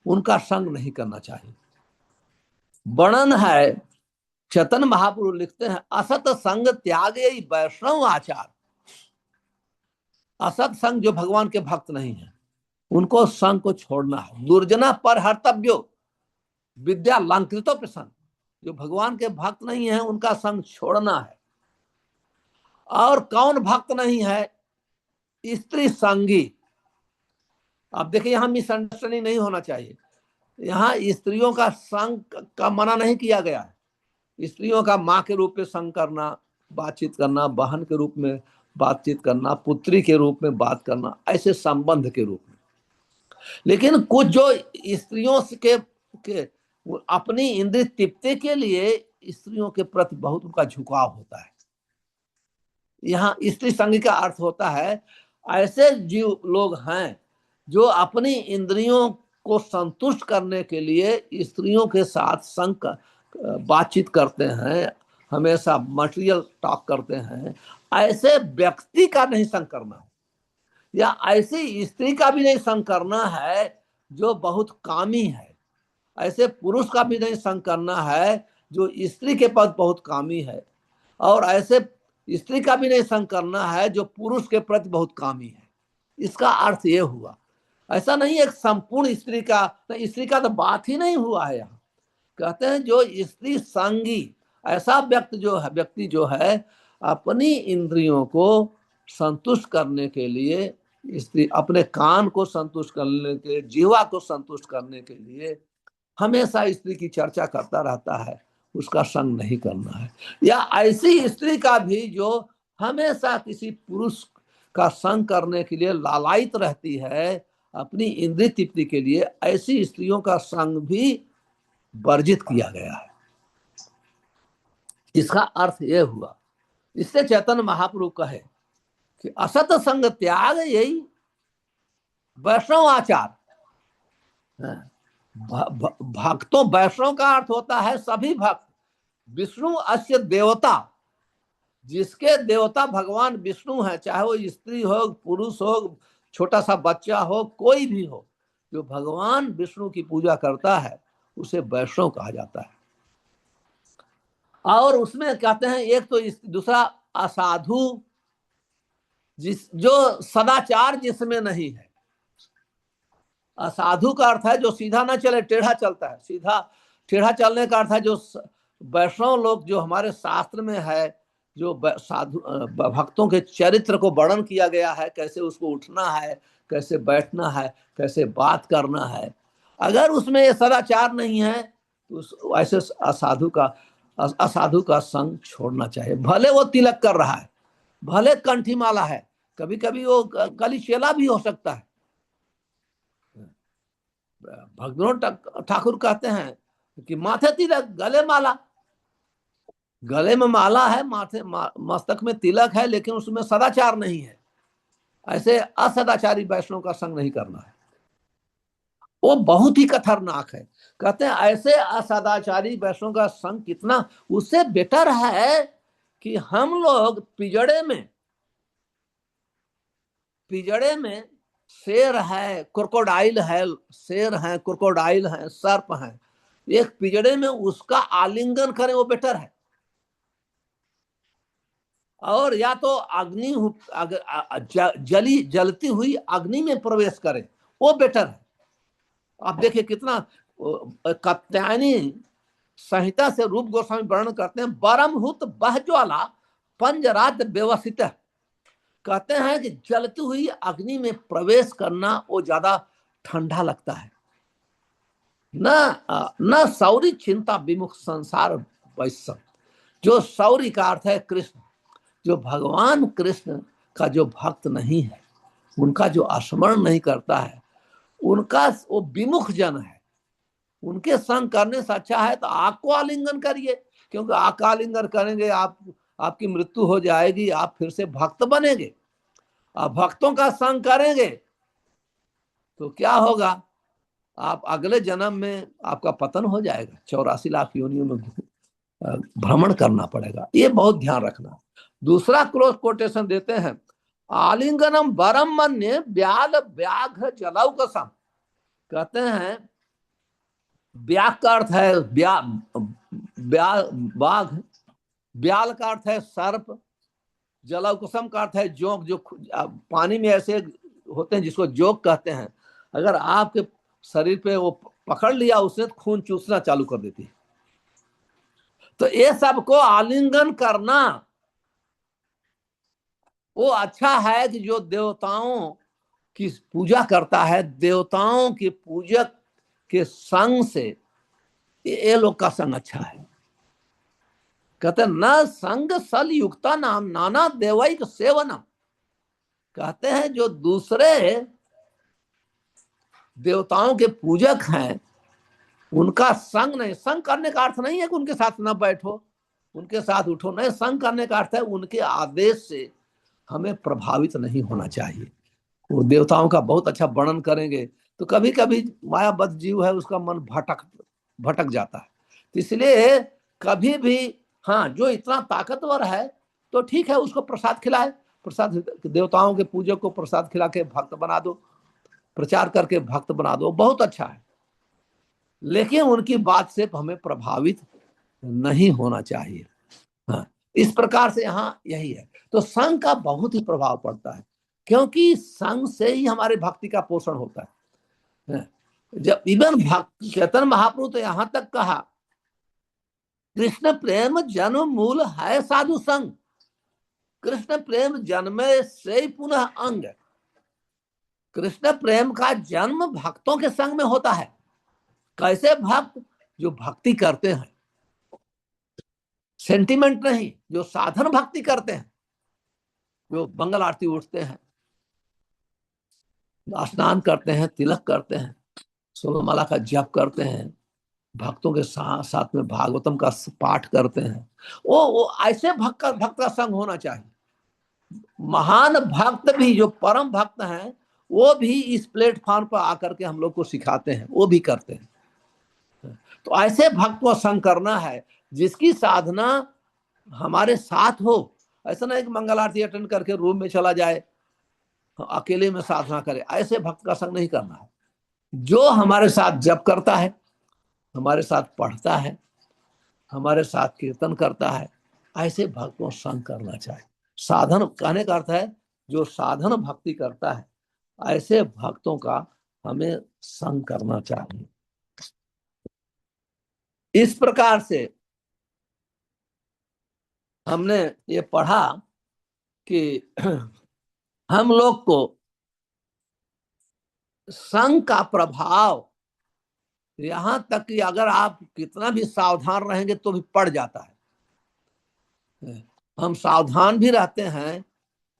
उनका संग नहीं करना चाहिए। वर्णन है, चैतन्य महाप्रभु लिखते हैं, असत संग त्यागे वैष्णव आचार। असत संग जो भगवान के भक्त नहीं है, उनको संग को छोड़ना है। दुर्जना पर हर्तव्यो विद्या लंकृतो प्रसन्न। जो भगवान के भक्त नहीं है उनका संग छोड़ना है। और कौन भक्त नहीं है? स्त्री संगी। अब देखिए यहां मिसअंडरस्टैंडिंग नहीं होना चाहिए, यहाँ स्त्रियों का संग का मना नहीं किया गया है। स्त्रियों का माँ के रूप में संग करना, बातचीत करना, बहन के रूप में बातचीत करना, पुत्री के रूप में बात करना, ऐसे संबंध के रूप में। लेकिन कुछ जो स्त्रियों के अपनी इंद्रिय तृप्ति के लिए स्त्रियों के प्रति बहुत उनका झुकाव होता है। यहाँ स्त्री संग का अर्थ होता है ऐसे जीव लोग हैं जो अपनी इंद्रियों को संतुष्ट करने के लिए स्त्रियों के साथ संग बातचीत करते हैं, हमेशा मटेरियल टॉक करते हैं। ऐसे व्यक्ति का नहीं संग करना है, या ऐसी स्त्री का भी नहीं संग करना है जो बहुत कामी है। ऐसे पुरुष का भी नहीं संग करना है जो स्त्री के पास बहुत कामी है। और ऐसे स्त्री का भी नहीं संग करना है जो पुरुष के प्रति बहुत कामी है। इसका अर्थ ये हुआ, ऐसा नहीं एक संपूर्ण स्त्री का, स्त्री का तो बात ही नहीं हुआ है यहाँ। कहते हैं जो स्त्री संगी, ऐसा व्यक्ति जो है अपनी इंद्रियों को संतुष्ट करने के लिए, स्त्री अपने कान को संतुष्ट करने के लिए, जीवा को संतुष्ट करने के लिए हमेशा स्त्री की चर्चा करता रहता है, उसका संग नहीं करना है। या ऐसी स्त्री का भी जो हमेशा किसी पुरुष का संग करने के लिए लालायित रहती है अपनी इंद्रिय तृप्ति के लिए, ऐसी स्त्रियों का संग भी वर्जित किया गया है। इसका अर्थ यह हुआ, इससे चैतन्य महाप्रभु कहे कि असत संग त्याग यही वैष्णव आचार। भक्तों, वैष्णव का अर्थ होता है सभी भक्त। विष्णु अस्य देवता, जिसके देवता भगवान विष्णु है, चाहे वो स्त्री हो, पुरुष हो, छोटा सा बच्चा हो, कोई भी हो, जो भगवान विष्णु की पूजा करता है उसे वैष्णव कहा जाता है। और उसमें कहते हैं एक तो दूसरा असाधु, जो सदाचार जिसमें नहीं है। असाधु का अर्थ है जो सीधा ना चले, टेढ़ा चलता है। सीधा टेढ़ा चलने का अर्थ है जो वैष्णव लोग जो हमारे शास्त्र में है, जो साधु भक्तों के चरित्र को वर्णन किया गया है, कैसे उसको उठना है, कैसे बैठना है, कैसे बात करना है, अगर उसमें ये सदाचार नहीं है तो ऐसे असाधु का संग छोड़ना चाहिए। भले वो तिलक कर रहा है, भले कंठी माला है, कभी कभी वो कली चेला भी हो सकता है। भक्तिविनोद ठाकुर कहते हैं कि माथे तिलक गले माला, गले में माला है, माथे मस्तक में तिलक है, लेकिन उसमें सदाचार नहीं है। ऐसे असदाचारी वैष्णव का संग नहीं करना है, वो बहुत ही खतरनाक है। कहते हैं ऐसे असदाचारी वैष्णव का संग कितना, उससे बेटर है कि हम लोग पिजड़े में शेर है, क्रोकोडाइल है, शेर है, क्रोकोडाइल है, सर्प है, एक पिजड़े में उसका आलिंगन करें, वो बेटर है। और या तो अग्नि जलती हुई अग्नि में प्रवेश करें, वो बेटर है। आप देखिए कितना कात्यायनी संहिता से रूप गोस्वामी वर्णन करते हैं, बरमहुत बहज्वाला पंजरात व्यवस्थित। कहते हैं कि जलती हुई अग्नि में प्रवेश करना वो ज्यादा ठंडा लगता है। न सौरी चिंता विमुख संसार वैश्य, जो सौरी का अर्थ है कृष्ण, जो भगवान कृष्ण का जो भक्त नहीं है, उनका जो स्मरण नहीं करता है, उनका वो विमुख जन है। उनके संग करने से अच्छा है तो आग को आलिंगन करिए, क्योंकि आग का आलिंगन करेंगे आपकी मृत्यु हो जाएगी, आप फिर से भक्त बनेंगे। आप भक्तों का संग करेंगे तो क्या होगा, आप अगले जन्म में आपका पतन हो जाएगा, 84 लाख योनियों में भ्रमण करना पड़ेगा। ये बहुत ध्यान रखना। दूसरा क्लोज कोटेशन देते हैं, आलिंगनम बरम मन्ये ब्याल व्याघ्र जलौकसम। कहते हैं व्याघ का अर्थ है बाघ, ब्याल का अर्थ है सर्प, जलौकसम का अर्थ है जोंक, जो पानी में ऐसे होते हैं जिसको जोंक कहते हैं। अगर आपके शरीर पे वो पकड़ लिया, उसने खून चूसना चालू कर देती है। तो ये सबको आलिंगन करना वो अच्छा है कि जो देवताओं की पूजा करता है, देवताओं के पूजक के संग से ये लोग का संग अच्छा है। कहते न संग सल युक्ता नाम नाना देवैक सेवनम। कहते हैं जो दूसरे देवताओं के पूजक हैं उनका संग नहीं, संग करने का अर्थ नहीं है कि उनके साथ न बैठो, उनके साथ उठो, नहीं, संग करने का अर्थ है उनके आदेश से हमें प्रभावित नहीं होना चाहिए। वो देवताओं का बहुत अच्छा वर्णन करेंगे तो कभी कभी मायाबद्ध जीव है, उसका मन भटक जाता है। तो इसलिए कभी भी हाँ, जो इतना ताकतवर है तो ठीक है, उसको प्रसाद खिलाए, प्रसाद देवताओं के पूजक को प्रसाद खिला के भक्त बना दो, प्रचार करके भक्त बना दो, बहुत अच्छा है। लेकिन उनकी बात से हमें प्रभावित नहीं होना चाहिए। हाँ, इस प्रकार से यहाँ यही है। तो संघ का बहुत ही प्रभाव पड़ता है, क्योंकि संघ से ही हमारे भक्ति का पोषण होता है। जब इवन भक्त चैतन्य महाप्रभु तो यहां तक कहा, कृष्ण प्रेम जन्म मूल है साधु संग। कृष्ण प्रेम जन्मे से ही पुनः अंग। कृष्ण प्रेम का जन्म भक्तों के संग में होता है। कैसे भक्त? जो भक्ति करते हैं, सेंटिमेंट नहीं, जो साधन भक्ति करते हैं, जो मंगल आरती उठते हैं, स्नान करते हैं, तिलक करते हैं, सोलमाला का जप करते हैं, भक्तों के साथ साथ में भागवतम का पाठ करते हैं, वो ऐसे भक्त का संग होना चाहिए। महान भक्त भी, जो परम भक्त हैं, वो भी इस प्लेटफॉर्म पर आकर के हम लोग को सिखाते हैं, वो भी करते हैं। तो ऐसे भक्त को संग करना है जिसकी साधना हमारे साथ हो। ऐसा नहीं कि मंगल आरती अटेंड करके रूम में चला जाए, अकेले में साधना करे, ऐसे भक्त का संग नहीं करना है। जो हमारे साथ जप करता है, हमारे साथ पढ़ता है, हमारे साथ कीर्तन करता है, ऐसे भक्त को संग करना चाहिए। साधन कहने का अर्थ है जो साधन भक्ति करता है, ऐसे भक्तों का हमें संग करना चाहिए। इस प्रकार से हमने ये पढ़ा कि हम लोग को संग का प्रभाव, यहां तक कि अगर आप कितना भी सावधान रहेंगे तो भी पड़ जाता है। हम सावधान भी रहते हैं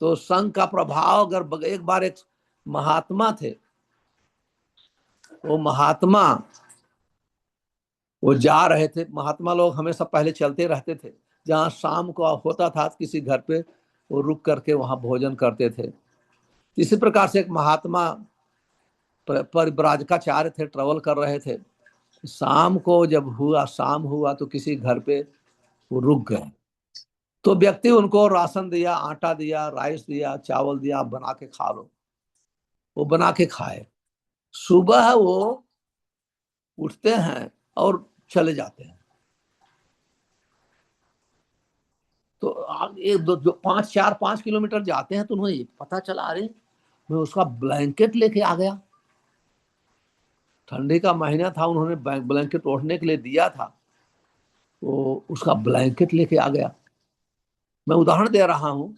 तो संग का प्रभाव, अगर एक बार एक महात्मा थे, वो महात्मा वो जा रहे थे। महात्मा लोग हमेशा पहले चलते रहते थे, जहाँ शाम को होता था किसी घर पे वो रुक करके वहां भोजन करते थे। इसी प्रकार से एक महात्मा परिव्राजकाचार्य थे, ट्रेवल कर रहे थे। शाम को जब शाम हुआ तो किसी घर पे वो रुक गए। तो व्यक्ति उनको राशन दिया, आटा दिया, राइस दिया, चावल दिया, आप बना के खा लो। वो बना के खाए। सुबह वो उठते हैं और चले जाते हैं। तो एक दो जो 5 किलोमीटर जाते हैं तो उन्हें पता चला, अरे मैं उसका ब्लैंकेट लेके आ गया। ठंडी का महीना था, उन्होंने ब्लैंकेट ओढ़ने के लिए दिया था, वो उसका ब्लैंकेट लेके आ गया। मैं उदाहरण दे रहा हूं।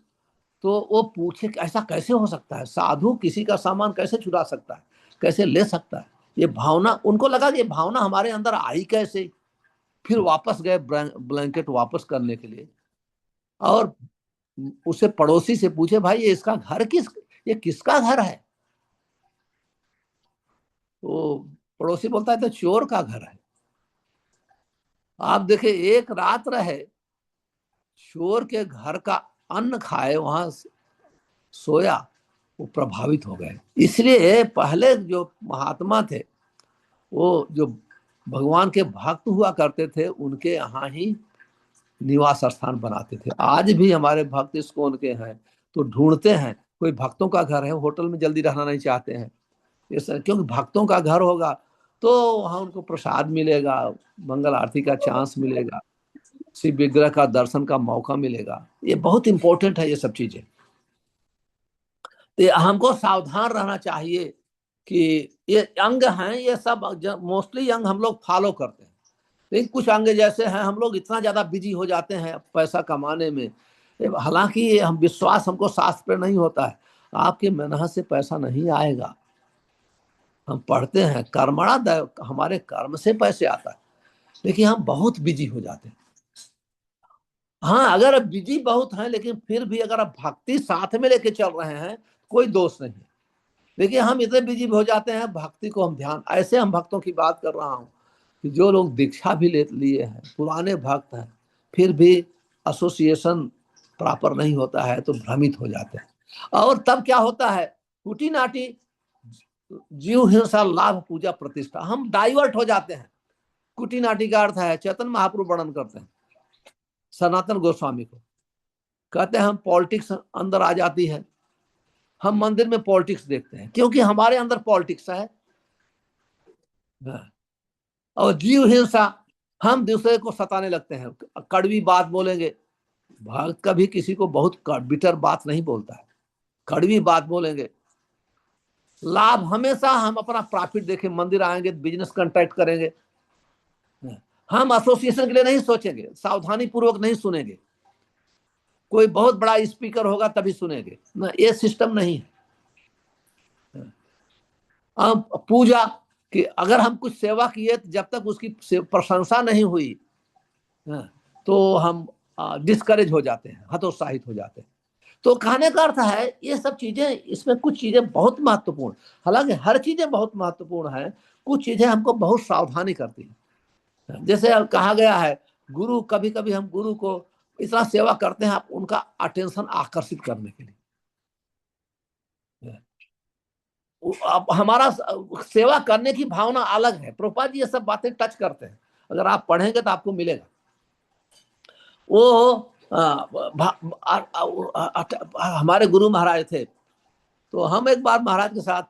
तो वो पूछे कि ऐसा कैसे हो सकता है? साधु किसी का सामान कैसे चुरा सकता है, कैसे ले सकता है? ये भावना उनको लगा कि ये भावना हमारे अंदर आई कैसे। फिर वापस गए ब्लैंकेट वापस करने के लिए, और उसे पड़ोसी से पूछे, भाई ये किसका घर है? वो पड़ोसी बोलता है तो चोर का घर है। आप देखे, एक रात रहे, चोर के घर का अन्न खाए, वहां सोया, वो प्रभावित हो गए। इसलिए पहले जो महात्मा थे, वो जो भगवान के भक्त हुआ करते थे, उनके यहाँ ही निवास स्थान बनाते थे। आज भी हमारे भक्त इस्कॉन के हैं तो ढूंढते हैं कोई भक्तों का घर है, होटल में जल्दी रहना नहीं चाहते हैं, क्योंकि भक्तों का घर होगा तो वहां उनको प्रसाद मिलेगा, मंगल आरती का चांस मिलेगा, शिव विग्रह का दर्शन का मौका मिलेगा। ये बहुत इंपॉर्टेंट है ये सब चीजें। तो हमको सावधान रहना चाहिए कि ये अंग हैं, ये सब मोस्टली अंग हम लोग फॉलो करते हैं। लेकिन कुछ अंग जैसे हैं, हम लोग इतना ज्यादा बिजी हो जाते हैं पैसा कमाने में। हालांकि हम विश्वास हमको शास्त्र पर नहीं होता है, आपके मेहनत से पैसा नहीं आएगा। हम पढ़ते हैं कर्मणा दैव, हमारे कर्म से पैसे आता है, लेकिन हम बहुत बिजी हो जाते हैं। हाँ, अगर बिजी बहुत हैं, लेकिन फिर भी अगर आप भक्ति साथ में लेके चल रहे हैं, कोई दोष नहीं। देखिए, हम इतने बिजी हो जाते हैं, भक्ति को हम ध्यान, ऐसे हम भक्तों की बात कर रहा हूँ कि जो लोग दीक्षा भी ले लिए हैं, पुराने भक्त हैं, फिर भी एसोसिएशन प्रॉपर नहीं होता है तो भ्रमित हो जाते हैं। और तब क्या होता है, कुटी नाटी, जीव हिंसा, लाभ, पूजा, प्रतिष्ठा, हम डाइवर्ट हो जाते हैं। कुटी नाटी का अर्थ है, चैतन्य महाप्रभु वर्णन करते हैं सनातन गोस्वामी को, कहते हैं हम पॉलिटिक्स अंदर आ जाती है, हम मंदिर में पॉलिटिक्स देखते हैं क्योंकि हमारे अंदर पॉलिटिक्स है। और जीव हिंसा, हम दूसरे को सताने लगते हैं, कड़वी बात बोलेंगे, भक्त कभी किसी को बहुत बिटर बात नहीं बोलता है, कड़वी बात बोलेंगे। लाभ हमेशा हम अपना प्रॉफिट देखें, मंदिर आएंगे, बिजनेस कॉन्ट्रैक्ट करेंगे, हम एसोसिएशन के लिए नहीं सोचेंगे, सावधानी पूर्वक नहीं सुनेंगे, कोई बहुत बड़ा स्पीकर होगा तभी सुनेंगे ना, ये सिस्टम नहीं है। पूजा कि अगर हम कुछ सेवा किए जब तक उसकी प्रशंसा नहीं हुई तो हम डिस्करेज हो जाते हैं, हतोत्साहित हो जाते हैं। तो कहने का अर्थ है ये सब चीजें, इसमें कुछ चीजें बहुत महत्वपूर्ण, हालांकि हर चीजें बहुत महत्वपूर्ण है, कुछ चीजें हमको बहुत सावधानी करती है। जैसे कहा गया है गुरु, कभी कभी हम गुरु को इतना सेवा करते हैं आप उनका अटेंशन आकर्षित करने के लिए। अब हमारा सेवा करने की भावना अलग है। प्रभुपाद जी ये सब बातें टच करते हैं, अगर आप पढ़ेंगे तो आपको मिलेगा। वो हमारे गुरु महाराज थे, तो हम एक बार महाराज के साथ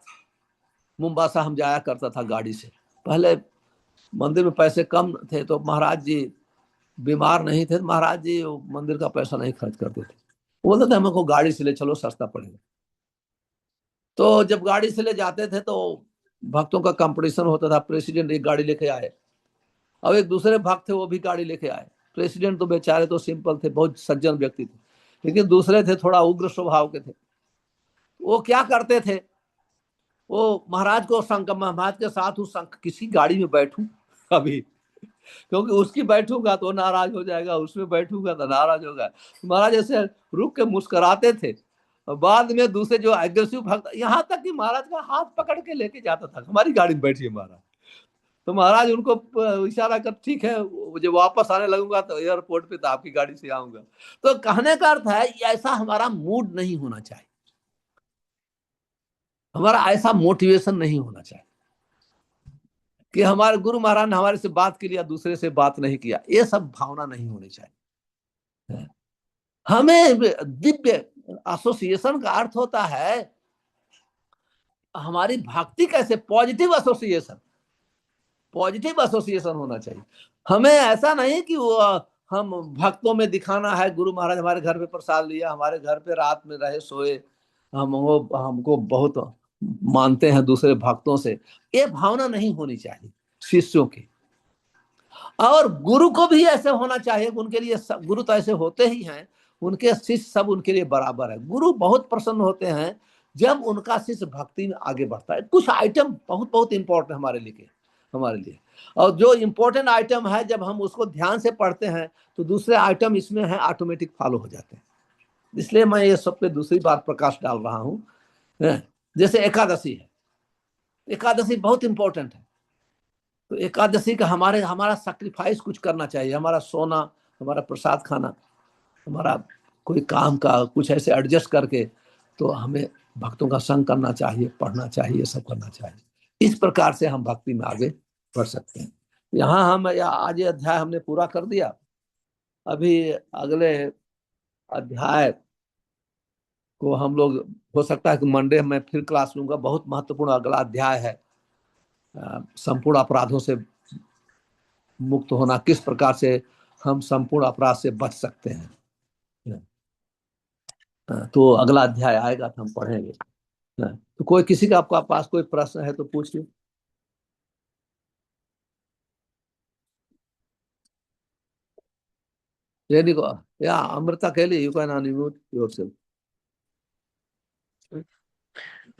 मुंबासा हम जाया करता था गाड़ी से। पहले मंदिर में पैसे कम थे तो महाराज जी बीमार नहीं थे, महाराज जी मंदिर का पैसा नहीं खर्च करते थे, बोलते थे हमको गाड़ी से ले चलो सस्ता पड़ेगा। तो जब गाड़ी से ले जाते थे तो भक्तों का कंपटीशन होता था, प्रेसिडेंट एक गाड़ी लेके आए, अब एक दूसरे भक्त थे वो भी गाड़ी लेके आए। प्रेसिडेंट तो बेचारे तो सिंपल थे, बहुत सज्जन व्यक्ति थे, लेकिन दूसरे थे थोड़ा उग्र स्वभाव के थे। वो क्या करते थे, वो महाराज को महाराज के साथ उस किसी गाड़ी में बैठूं अभी, क्योंकि उसकी बैठूंगा तो नाराज हो जाएगा, उसमें बैठूंगा तो नाराज होगा। महाराज ऐसे रुक के मुस्कुराते थे। बाद में दूसरे जो एग्रेसिव भक्त, यहाँ तक कि महाराज का हाथ पकड़ के लेके जाता था, हमारी गाड़ी में बैठिए महाराज। तो महाराज उनको इशारा कर, ठीक है जब वापस आने लगूंगा तो एयरपोर्ट पे तो आपकी गाड़ी से आऊंगा। तो कहने का अर्थ है ऐसा हमारा मूड नहीं होना चाहिए, हमारा ऐसा मोटिवेशन नहीं होना चाहिए कि हमारे गुरु महाराज ने हमारे से बात की लिया, दूसरे से बात नहीं किया, ये सब भावना नहीं होनी चाहिए। हमें दिव्य एसोसिएशन का अर्थ होता है हमारी भक्ति कैसे, पॉजिटिव एसोसिएशन, पॉजिटिव एसोसिएशन होना चाहिए। हमें ऐसा नहीं कि वो हम भक्तों में दिखाना है, गुरु महाराज हमारे घर पे प्रसाद लिया, हमारे घर पे रात में रहे सोए, हमको बहुत मानते हैं दूसरे भक्तों से, ये भावना नहीं होनी चाहिए शिष्यों की। और गुरु को भी ऐसे होना चाहिए, उनके लिए गुरु तो ऐसे होते ही हैं, उनके शिष्य सब उनके लिए बराबर है। गुरु बहुत प्रसन्न होते हैं जब उनका शिष्य भक्ति में आगे बढ़ता है। कुछ आइटम बहुत बहुत इंपॉर्टेंट हमारे लिए, और जो इंपॉर्टेंट आइटम है जब हम उसको ध्यान से पढ़ते हैं तो दूसरे आइटम इसमें है ऑटोमेटिक फॉलो हो जाते हैं। इसलिए मैं ये सब पे दूसरी बार प्रकाश डाल रहा हूँ। जैसे एकादशी है, एकादशी बहुत इंपॉर्टेंट है, तो एकादशी का हमारा सैक्रिफाइस कुछ करना चाहिए, हमारा सोना, हमारा प्रसाद खाना, हमारा कोई काम का कुछ ऐसे एडजस्ट करके तो हमें भक्तों का संग करना चाहिए, पढ़ना चाहिए, सब करना चाहिए। इस प्रकार से हम भक्ति में आगे बढ़ सकते हैं। यहाँ हम आज ये अध्याय हमने पूरा कर दिया। अभी अगले अध्याय को हम लोग, हो सकता है कि मंडे में फिर क्लास लूंगा। बहुत महत्वपूर्ण अगला अध्याय है, संपूर्ण अपराधों से मुक्त होना, किस प्रकार से हम संपूर्ण अपराध से बच सकते हैं। तो अगला अध्याय आएगा तो हम पढ़ेंगे। तो कोई किसी का आपका पास कोई प्रश्न है तो पूछिए। या अमृता केली, यू कैन अनम्यूट योरसेल्फ।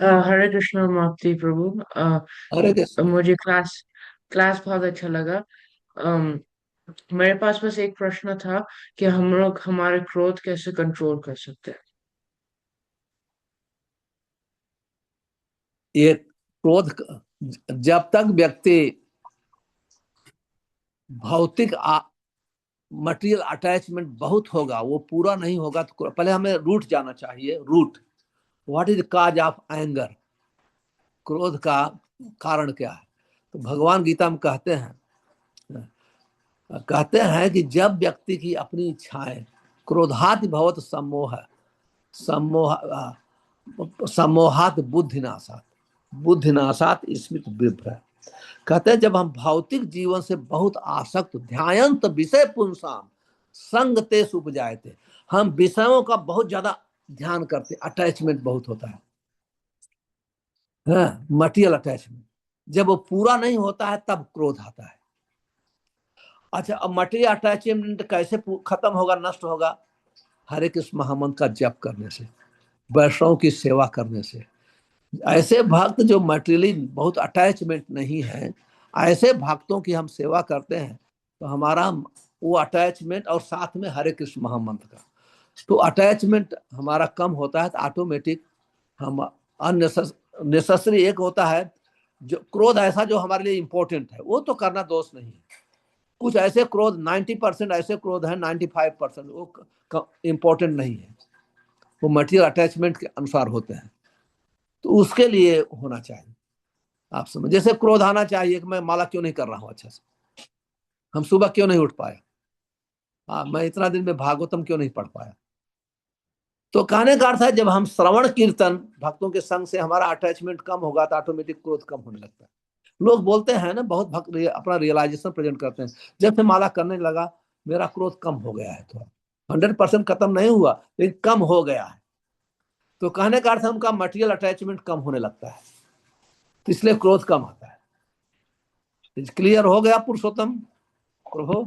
हरे कृष्ण माफती प्रभु। हरे कृष्ण। मुझे क्लास बहुत अच्छा लगा। मेरे पास बस एक प्रश्न था कि हम लोग हमारे क्रोध कैसे कंट्रोल कर सकते हैं। ये क्रोध, जब तक व्यक्ति भौतिक मटेरियल अटैचमेंट बहुत होगा, वो पूरा नहीं होगा, तो पहले हमें रूट जाना चाहिए। Root, what is cause of anger, क्रोध का कारण क्या है। तो भगवान गीता में कहते हैं कि जब व्यक्ति की अपनी इच्छाएं, क्रोधात भवत सम्मोहात बुद्धिनाशात स्मृति विभ्रम। कहते हैं जब हम भौतिक जीवन से बहुत आसक्त, ध्यायंत विषय पुंसाम संगते उपजायते, हम विषयों का बहुत ज्यादा ध्यान करते, अटैचमेंट बहुत होता है, मटेरियल अटैचमेंट। जब वो पूरा नहीं होता है तब क्रोध आता है। अच्छा, अब मटेरियल अटैचमेंट कैसे खत्म होगा, नष्ट होगा? हरे कृष्ण महामंत्र का जप करने से, वैष्णव की सेवा करने से। ऐसे भक्त जो मटेरियली बहुत अटैचमेंट नहीं है, ऐसे भक्तों की हम सेवा करते हैं तो हमारा वो अटैचमेंट, और साथ में हरे कृष्ण महामंत्र का, तो अटैचमेंट हमारा कम होता है। तो ऑटोमेटिक हम अननेसेसरी, एक होता है जो क्रोध ऐसा जो हमारे लिए इंपॉर्टेंट है, वो तो करना दोष नहीं है। कुछ ऐसे क्रोध 90% ऐसे क्रोध है, 95% वो इंपॉर्टेंट नहीं है, वो मटेरियल अटैचमेंट के अनुसार होते हैं, तो उसके लिए होना चाहिए। आप समझ, जैसे क्रोध आना चाहिए कि मैं माला क्यों नहीं कर रहा हूं अच्छा से, हम सुबह क्यों नहीं उठ पाया, मैं इतना दिन में भागवतम क्यों नहीं पढ़ पाया। तो कहने का अर्थ है जब हम श्रवण कीर्तन भक्तों के संग से हमारा अटैचमेंट कम होगा तो ऑटोमेटिक क्रोध कम होने लगता है। लोग बोलते हैं ना, बहुत भक्त अपना रियलाइजेशन प्रेजेंट करते हैं, जब से माला करने लगा मेरा क्रोध कम हो गया है, थोड़ा 100% खत्म नहीं हुआ लेकिन कम हो गया है। तो कहने का अर्थ उनका मटेरियल अटैचमेंट कम होने लगता है, तो इसलिए क्रोध कम आता है। क्लियर हो गया पुरुषोत्तम प्रभु?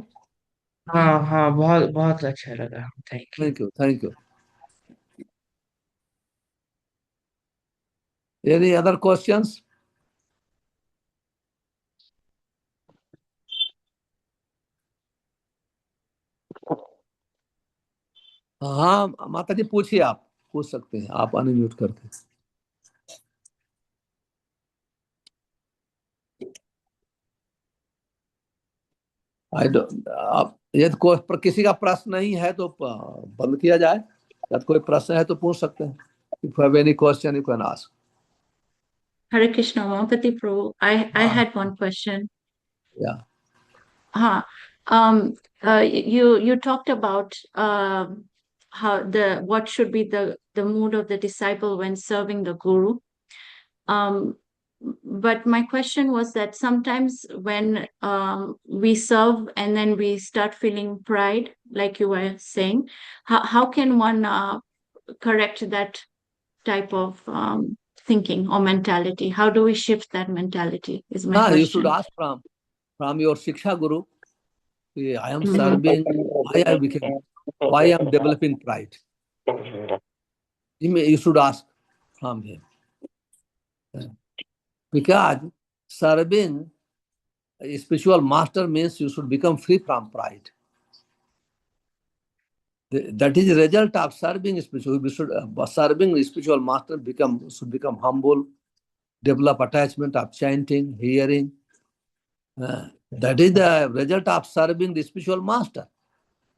हाँ हाँ, बहुत बहुत अच्छा लगा, thank you. Thank you, thank you. Any other questions? हाँ माता जी पूछिए, आप पूछ सकते हैं, आप अनम्यूट करके। आई डोंट, आप यदि कोई किसी का प्रश्न नहीं है तो बंद किया जाए, यदि कोई प्रश्न है तो पूछ सकते हैं। If have any question you can ask. Hare Krishna, Umaपति Prabhu. I हाँ, had one question. या Huh. You talked about how what should be the mood of the disciple when serving the guru. Um, but my question was that sometimes when we serve and then we start feeling pride, like you were saying, how can one correct that type of thinking or mentality? How do we shift that mentality? Is my हाँ, you should question. ask from your शिक्षा गुरु, I am Mhm. serving, why I became, why I am developing pride. You should ask from him, because serving a spiritual master means you should become free from pride. That is the result of serving spiritual. We should, serving spiritual master should become humble, develop attachment of chanting, hearing. That is the result of serving the spiritual master.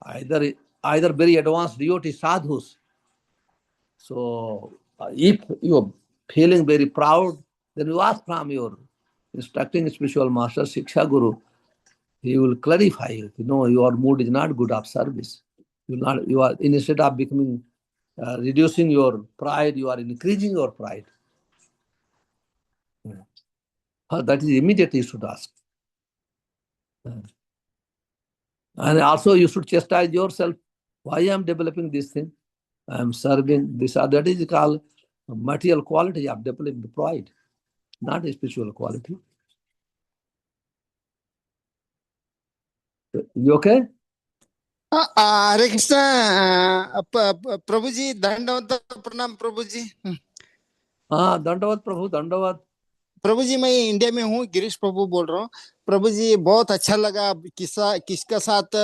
Either very advanced devotee sadhus. So if you are feeling very proud, then you ask from your instructing spiritual master, Shiksha Guru. He will clarify you. No, your mood is not good of service. You are instead of becoming reducing your pride, you are increasing your pride. That is immediately you should ask. And also you should chastise yourself. Why I am developing this thing? I am serving this. That is called material quality of developing pride, not a spiritual quality. You okay? हरे कृष्ण। प्रभु जी दंडवत प्रणाम प्रभु जी। हाँ, दंडवत प्रभु, दंडवत। प्रभु जी मैं India में हूँ, गिरीश प्रभु बोल रहा हूँ। प्रभु जी बहुत अच्छा लगा, किसका साथ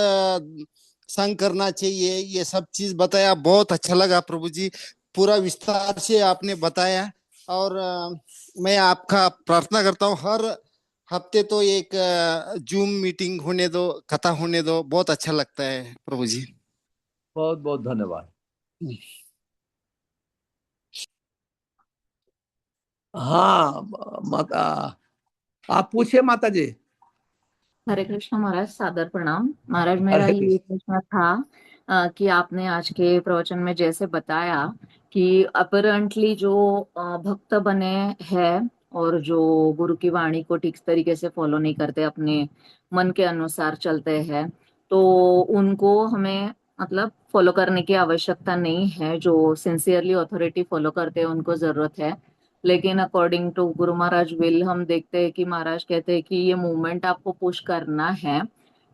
संग करना चाहिए ये सब चीज बताया, बहुत अच्छा लगा प्रभु जी। पूरा विस्तार से आपने बताया, और मैं आपका प्रार्थना करता हूँ हर हफ्ते तो एक जूम मीटिंग होने दो, कथा होने दो, बहुत अच्छा लगता है प्रभु जी। बहुत बहुत धन्यवाद। हाँ माता, आप पूछिए माता जी। हरे कृष्ण महाराज, सादर प्रणाम महाराज। मेरा हरे ये कृष्ण। प्रश्न था कि आपने आज के प्रवचन में जैसे बताया कि अपरेंटली जो भक्त बने हैं और जो गुरु की वाणी को ठीक तरीके से फॉलो नहीं करते, अपने मन के अनुसार चलते हैं, तो उनको हमें मतलब फॉलो करने की आवश्यकता नहीं है। जो सिंसियरली अथॉरिटी फॉलो करते हैं उनको जरूरत है। लेकिन according to Guru Maharaj will हम देखते हैं कि महाराज कहते हैं कि ये मूवमेंट आपको पुश करना है,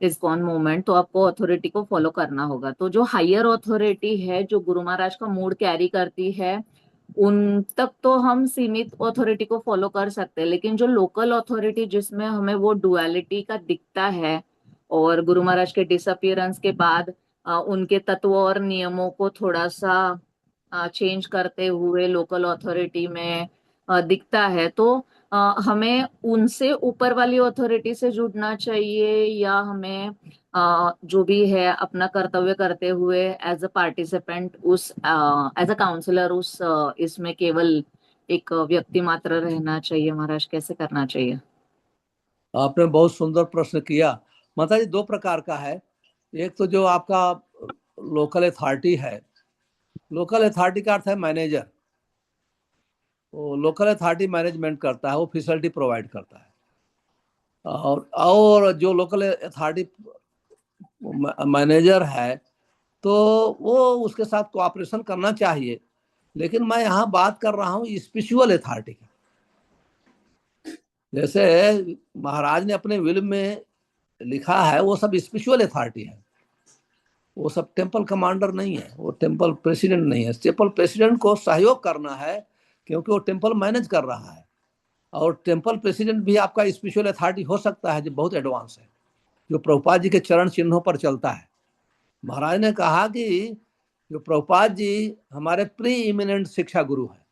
इस्कॉन मूवमेंट, तो आपको अथॉरिटी को फॉलो करना होगा। तो जो हायर अथॉरिटी है जो गुरु महाराज का मूड कैरी करती है उन तक तो हम सीमित अथॉरिटी को फॉलो कर सकते हैं। लेकिन जो लोकल अथॉरिटी जिसमें हमें वो डुअलिटी का दिखता है, और गुरु महाराज के डिसअपियरेंस के बाद उनके तत्व और नियमों को थोड़ा सा चेंज करते हुए लोकल अथॉरिटी में दिखता है, तो हमें उनसे ऊपर वाली अथॉरिटी से जुड़ना चाहिए, या हमें जो भी है अपना कर्तव्य करते हुए एज अ पार्टिसिपेंट उस एज अ काउंसलर उस इसमें केवल एक व्यक्ति मात्र रहना चाहिए। महाराज कैसे करना चाहिए? आपने बहुत सुंदर प्रश्न किया। माता जी, दो प्रकार का है। एक तो जो आपका लोकल अथॉरिटी है, लोकल अथॉरिटी का अर्थ है मैनेजर। वो लोकल अथॉरिटी मैनेजमेंट करता है, वो फैसिलिटी प्रोवाइड करता है। और जो लोकल अथॉरिटी मैनेजर है तो वो उसके साथ कोऑपरेशन करना चाहिए। लेकिन मैं यहाँ बात कर रहा हूँ स्पिरिचुअल अथॉरिटी की। जैसे महाराज ने अपने विल में लिखा है, वो सब स्पिरिचुअल अथॉरिटी है। वो सब टेम्पल कमांडर नहीं है, वो टेम्पल प्रेसिडेंट नहीं है। टेम्पल प्रेसिडेंट को सहयोग करना है क्योंकि वो टेम्पल मैनेज कर रहा है। और टेम्पल प्रेसिडेंट भी आपका स्पिरिचुअल अथॉरिटी हो सकता है जो बहुत एडवांस है, जो प्रभुपाद जी के चरण चिन्हों पर चलता है। महाराज ने कहा कि जो प्रभुपाद जी हमारे प्री इमिनेंट शिक्षा गुरु हैं,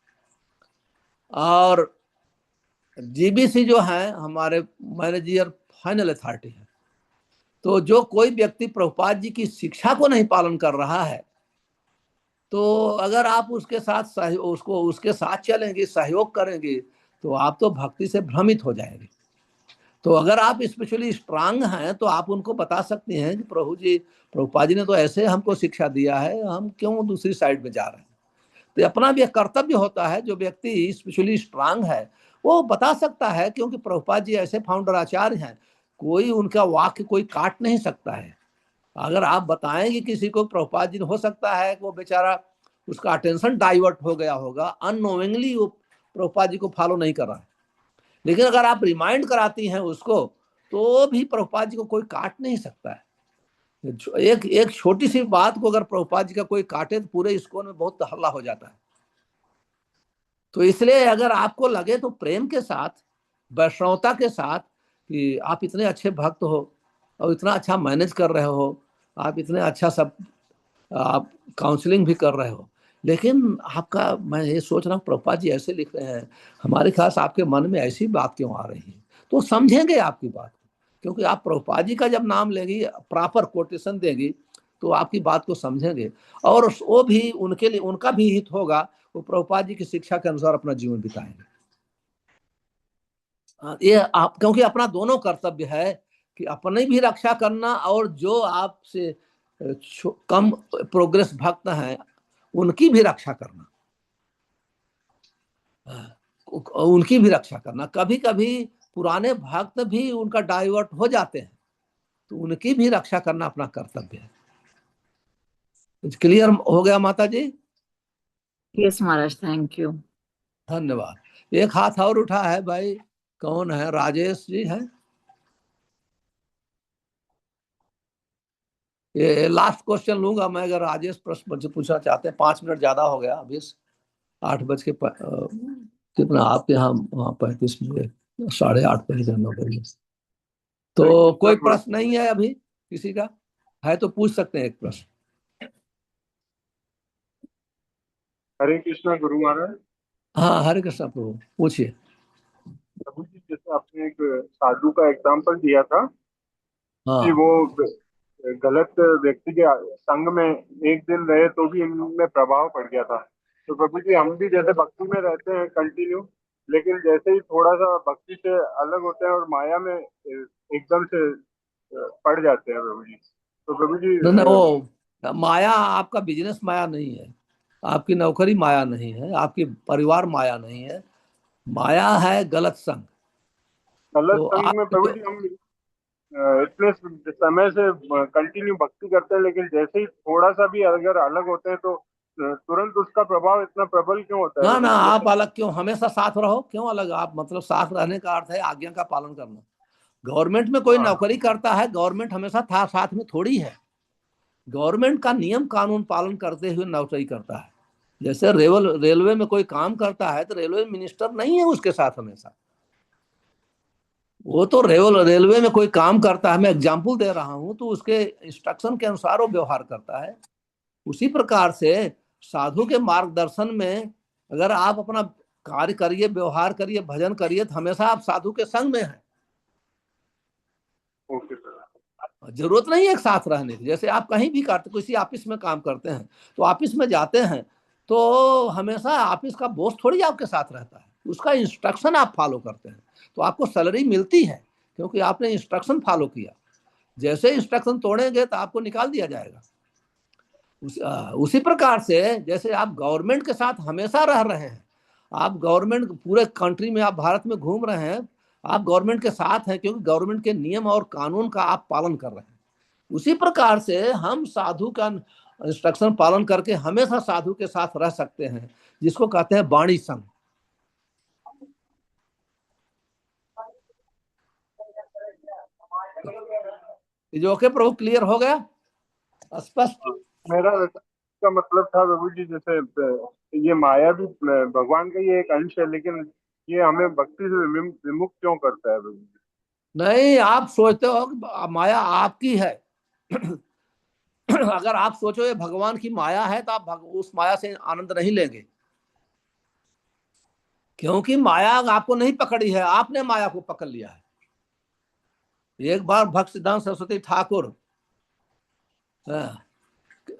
और जीबीसी जो है हमारे मैनेजर फाइनल अथॉरिटी है। तो जो कोई व्यक्ति प्रभुपाद जी की शिक्षा को नहीं पालन कर रहा है, तो अगर आप उसके साथ उसके साथ चलेंगे, सहयोग करेंगे, तो आप तो भक्ति से भ्रमित हो जाएंगे। तो अगर आप स्पेशली स्ट्रांग हैं तो आप उनको बता सकते हैं कि प्रभुपाद जी ने तो ऐसे हमको शिक्षा दिया है, हम क्यों दूसरी साइड में जा रहे हैं। तो अपना भी कर्तव्य होता है। जो व्यक्ति स्पेशली स्ट्रांग है वो बता सकता है, क्योंकि प्रभुपाद जी ऐसे फाउंडर आचार्य हैं, कोई उनका वाक्य कोई काट नहीं सकता है। अगर आप बताएंगे किसी को प्रभुपाद जी, हो सकता है कि वो बेचारा उसका अटेंशन डाइवर्ट हो गया होगा, अननोइंगली वो प्रभुपाद जी को फॉलो नहीं कर रहा है। लेकिन अगर आप रिमाइंड कराती हैं उसको, तो भी प्रभुपाद जी को कोई काट नहीं सकता है। एक छोटी सी बात को अगर प्रभुपाद जी का कोई काटे तो पूरे इस्कॉन में बहुत हल्ला हो जाता है। तो इसलिए अगर आपको लगे तो प्रेम के साथ, वैष्णवता के साथ, कि आप इतने अच्छे भक्त हो और इतना अच्छा मैनेज कर रहे हो, आप इतने अच्छा सब आप काउंसलिंग भी कर रहे हो, लेकिन आपका, मैं ये सोच रहा हूँ प्रभुपाद जी ऐसे लिख रहे हैं, हमारे खास आपके मन में ऐसी बात क्यों आ रही है, तो समझेंगे आपकी बात। क्योंकि आप प्रभुपाद जी का जब नाम लेंगी, प्रॉपर कोटेशन देंगी, तो आपकी बात को समझेंगे। और वो भी उनके लिए, उनका भी हित होगा, वो प्रभुपाद जी की शिक्षा के अनुसार अपना जीवन बिताएंगे। ये आप, क्योंकि अपना दोनों कर्तव्य है कि अपनी भी रक्षा करना, और जो आपसे कम प्रोग्रेस भक्त हैं उनकी भी रक्षा करना, उनकी भी रक्षा करना। कभी कभी पुराने भक्त भी उनका डाइवर्ट हो जाते हैं, तो उनकी भी रक्षा करना अपना कर्तव्य है। क्लियर हो गया माता जी? यस महाराज, थैंक यू। धन्यवाद। एक हाथ और उठा है भाई, कौन है? राजेश जी है। ये लास्ट क्वेश्चन लूंगा मैं, अगर राजेश प्रश्न मुझसे पूछना चाहते हैं। 5 मिनट ज्यादा हो गया, अभी 8 बज के कितना आपके यहाँ, वहाँ 35 मिनट, 8:30 बजे 9 बजे। तो कोई प्रश्न नहीं है अभी किसी का? है तो पूछ सकते हैं एक प्रश्न। हरे कृष्णा गुरु महाराज। हाँ, हरे कृष्णा प्रभु, पूछिए। प्रभु जी, जैसे आपने एक साधु का एग्जाम्पल दिया था कि हाँ, वो गलत व्यक्ति के संग में एक दिन रहे तो भी इनमें प्रभाव पड़ गया था। तो प्रभु जी, हम भी जैसे भक्ति में रहते हैं कंटिन्यू, लेकिन जैसे ही थोड़ा सा भक्ति से अलग होते हैं और माया में एकदम से पड़ जाते हैं प्रभु जी। तो प्रभु जी, नहीं, वो माया आपका बिजनेस माया नहीं है, आपकी नौकरी माया नहीं है, आपकी परिवार माया नहीं है। माया है गलत संग। गलत तो संग आप में प्रभु जी हम इतने समय से कंटिन्यू भक्ति करते हैं, लेकिन जैसे ही थोड़ा सा भी अगर अलग होते हैं तो तुरंत उसका प्रभाव इतना प्रबल क्यों होता है ना ना, प्रभु जी? आप अलग क्यों, हमेशा साथ रहो, क्यों अलग? आप मतलब साथ रहने का अर्थ है आज्ञा का पालन करना। गवर्नमेंट में कोई नौकरी करता है, गवर्नमेंट हमेशा था साथ में थोड़ी है। गवर्नमेंट का नियम कानून पालन करते हुए नौकरी करता है। जैसे रेलवे में कोई काम करता है तो रेलवे मिनिस्टर नहीं है उसके साथ हमेशा, वो तो रेलवे में कोई काम करता है, मैं एग्जाम्पल दे रहा हूं, तो उसके इंस्ट्रक्शन के अनुसार वो व्यवहार करता है। उसी प्रकार से साधु के मार्गदर्शन में अगर आप अपना कार्य करिए, व्यवहार करिए, भजन करिए, तो हमेशा आप साधु के संग में हैं। Okay sir. जरूरत नहीं है एक साथ रहने की। जैसे आप कहीं भी करते, किसी ऑफिस में काम करते हैं तो ऑफिस में जाते हैं तो हमेशा ऑफिस का बॉस थोड़ी आपके साथ रहता है, उसका इंस्ट्रक्शन आप फॉलो करते हैं तो आपको सैलरी मिलती है, क्योंकि आपने इंस्ट्रक्शन फॉलो किया। जैसे इंस्ट्रक्शन तोड़ेंगे तो आपको निकाल दिया जाएगा। उसी प्रकार से जैसे आप गवर्नमेंट के साथ हमेशा रह रहे हैं, आप गवर्नमेंट पूरे कंट्री में, आप भारत में घूम रहे हैं, आप गवर्नमेंट के साथ हैं क्योंकि गवर्नमेंट के नियम और कानून का आप पालन कर रहे हैं। उसी प्रकार से हम साधु का इंस्ट्रक्शन पालन करके हमेशा साधु के साथ रह सकते हैं, जिसको कहते हैं वाणी संग। जो के प्रभु क्लियर हो गया, स्पष्ट? मेरा का मतलब था प्रभु जी, जैसे ये माया भी भगवान का ये एक अंश है, लेकिन ये हमें भक्ति से विमुख क्यों करता है प्रभु जी? नहीं, आप सोचते हो माया आपकी है। अगर आप सोचो ये भगवान की माया है तो आप उस माया से आनंद नहीं लेंगे, क्योंकि माया आपको नहीं पकड़ी है, आपने माया को पकड़ लिया है। एक बार भक्त सिद्धांत सरस्वती ठाकुर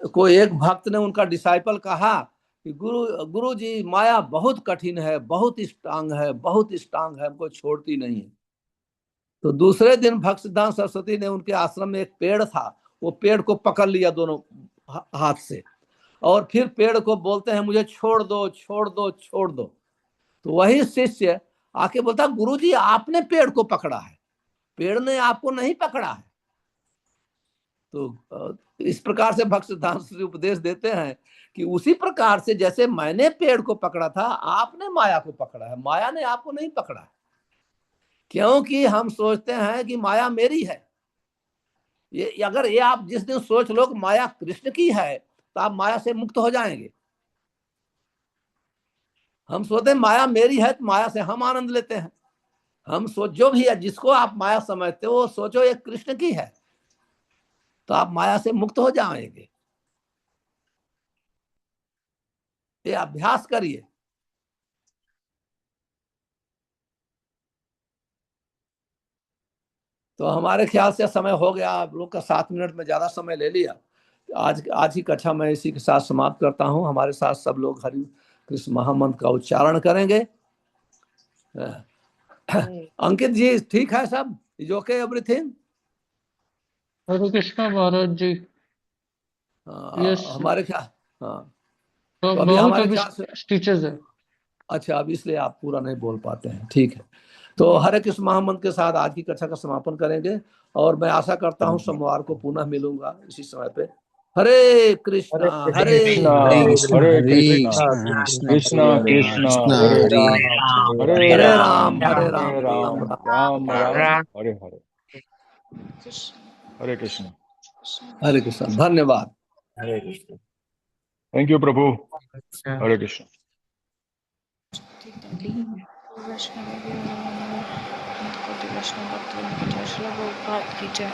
को एक भक्त ने, उनका डिसाइपल, कहा कि गुरु जी माया बहुत कठिन है, बहुत स्ट्रांग है, बहुत स्ट्रांग है, हमको छोड़ती नहीं है। तो दूसरे दिन भक्त सिद्धांत सरस्वती ने, उनके आश्रम में एक पेड़ था, वो पेड़ को पकड़ लिया दोनों हाथ से, और फिर पेड़ को बोलते हैं मुझे छोड़ दो, छोड़ दो, छोड़ दो। तो वही शिष्य आके बोलता, गुरुजी आपने पेड़ को पकड़ा है, पेड़ ने आपको नहीं पकड़ा है। तो इस प्रकार से भक्त सिद्धांत उपदेश देते हैं कि उसी प्रकार से जैसे मैंने पेड़ को पकड़ा था, आपने माया को पकड़ा है, माया ने आपको नहीं पकड़ा है। क्योंकि हम सोचते हैं कि माया मेरी है। ये अगर ये आप जिस दिन सोच लो कि माया कृष्ण की है तो आप माया से मुक्त हो जाएंगे। हम सोचते हैं माया मेरी है तो माया से हम आनंद लेते हैं। हम जो भी है, जिसको आप माया समझते हो, सोचो ये कृष्ण की है तो आप माया से मुक्त हो जाएंगे। ये अभ्यास करिए। तो हमारे ख्याल से समय हो गया, आप लोग का 7 मिनट में ज्यादा समय ले लिया। आज की कक्षा मैं इसी के साथ समाप्त करता हूं। हमारे साथ सब लोग हरि कृष्ण महामंत्र का उच्चारण करेंगे। अंकित जी ठीक है सब? Is okay everything? Hare Krishna Maharaj ji. Yes हमारे ख्याल, हाँ, तो तो अभी बहुत हमारे अभी ख्याल से, टीचर्स है। अच्छा, अब इसलिए आप पूरा नहीं बोल पाते हैं, ठीक है। तो हरे कृष्ण महामंत्र के साथ आज की कक्षा का समापन करेंगे, और मैं आशा करता हूं सोमवार को पुनः मिलूंगा इसी समय पे। हरे कृष्णा हरे कृष्णा कृष्णा हरे कृष्णा कृष्णा कृष्णा कृष्णा कृष्णा कृष्णा हरे हरे राम हरे हरे राम राम हरे राम राम राम राम राम राम हरे हरे। हरे कृष्णा। हरे कृष्ण। धन्यवाद। हरे कृष्ण। थैंक यू प्रभु। हरे कृष्ण। वैष्णव भक्त की जय।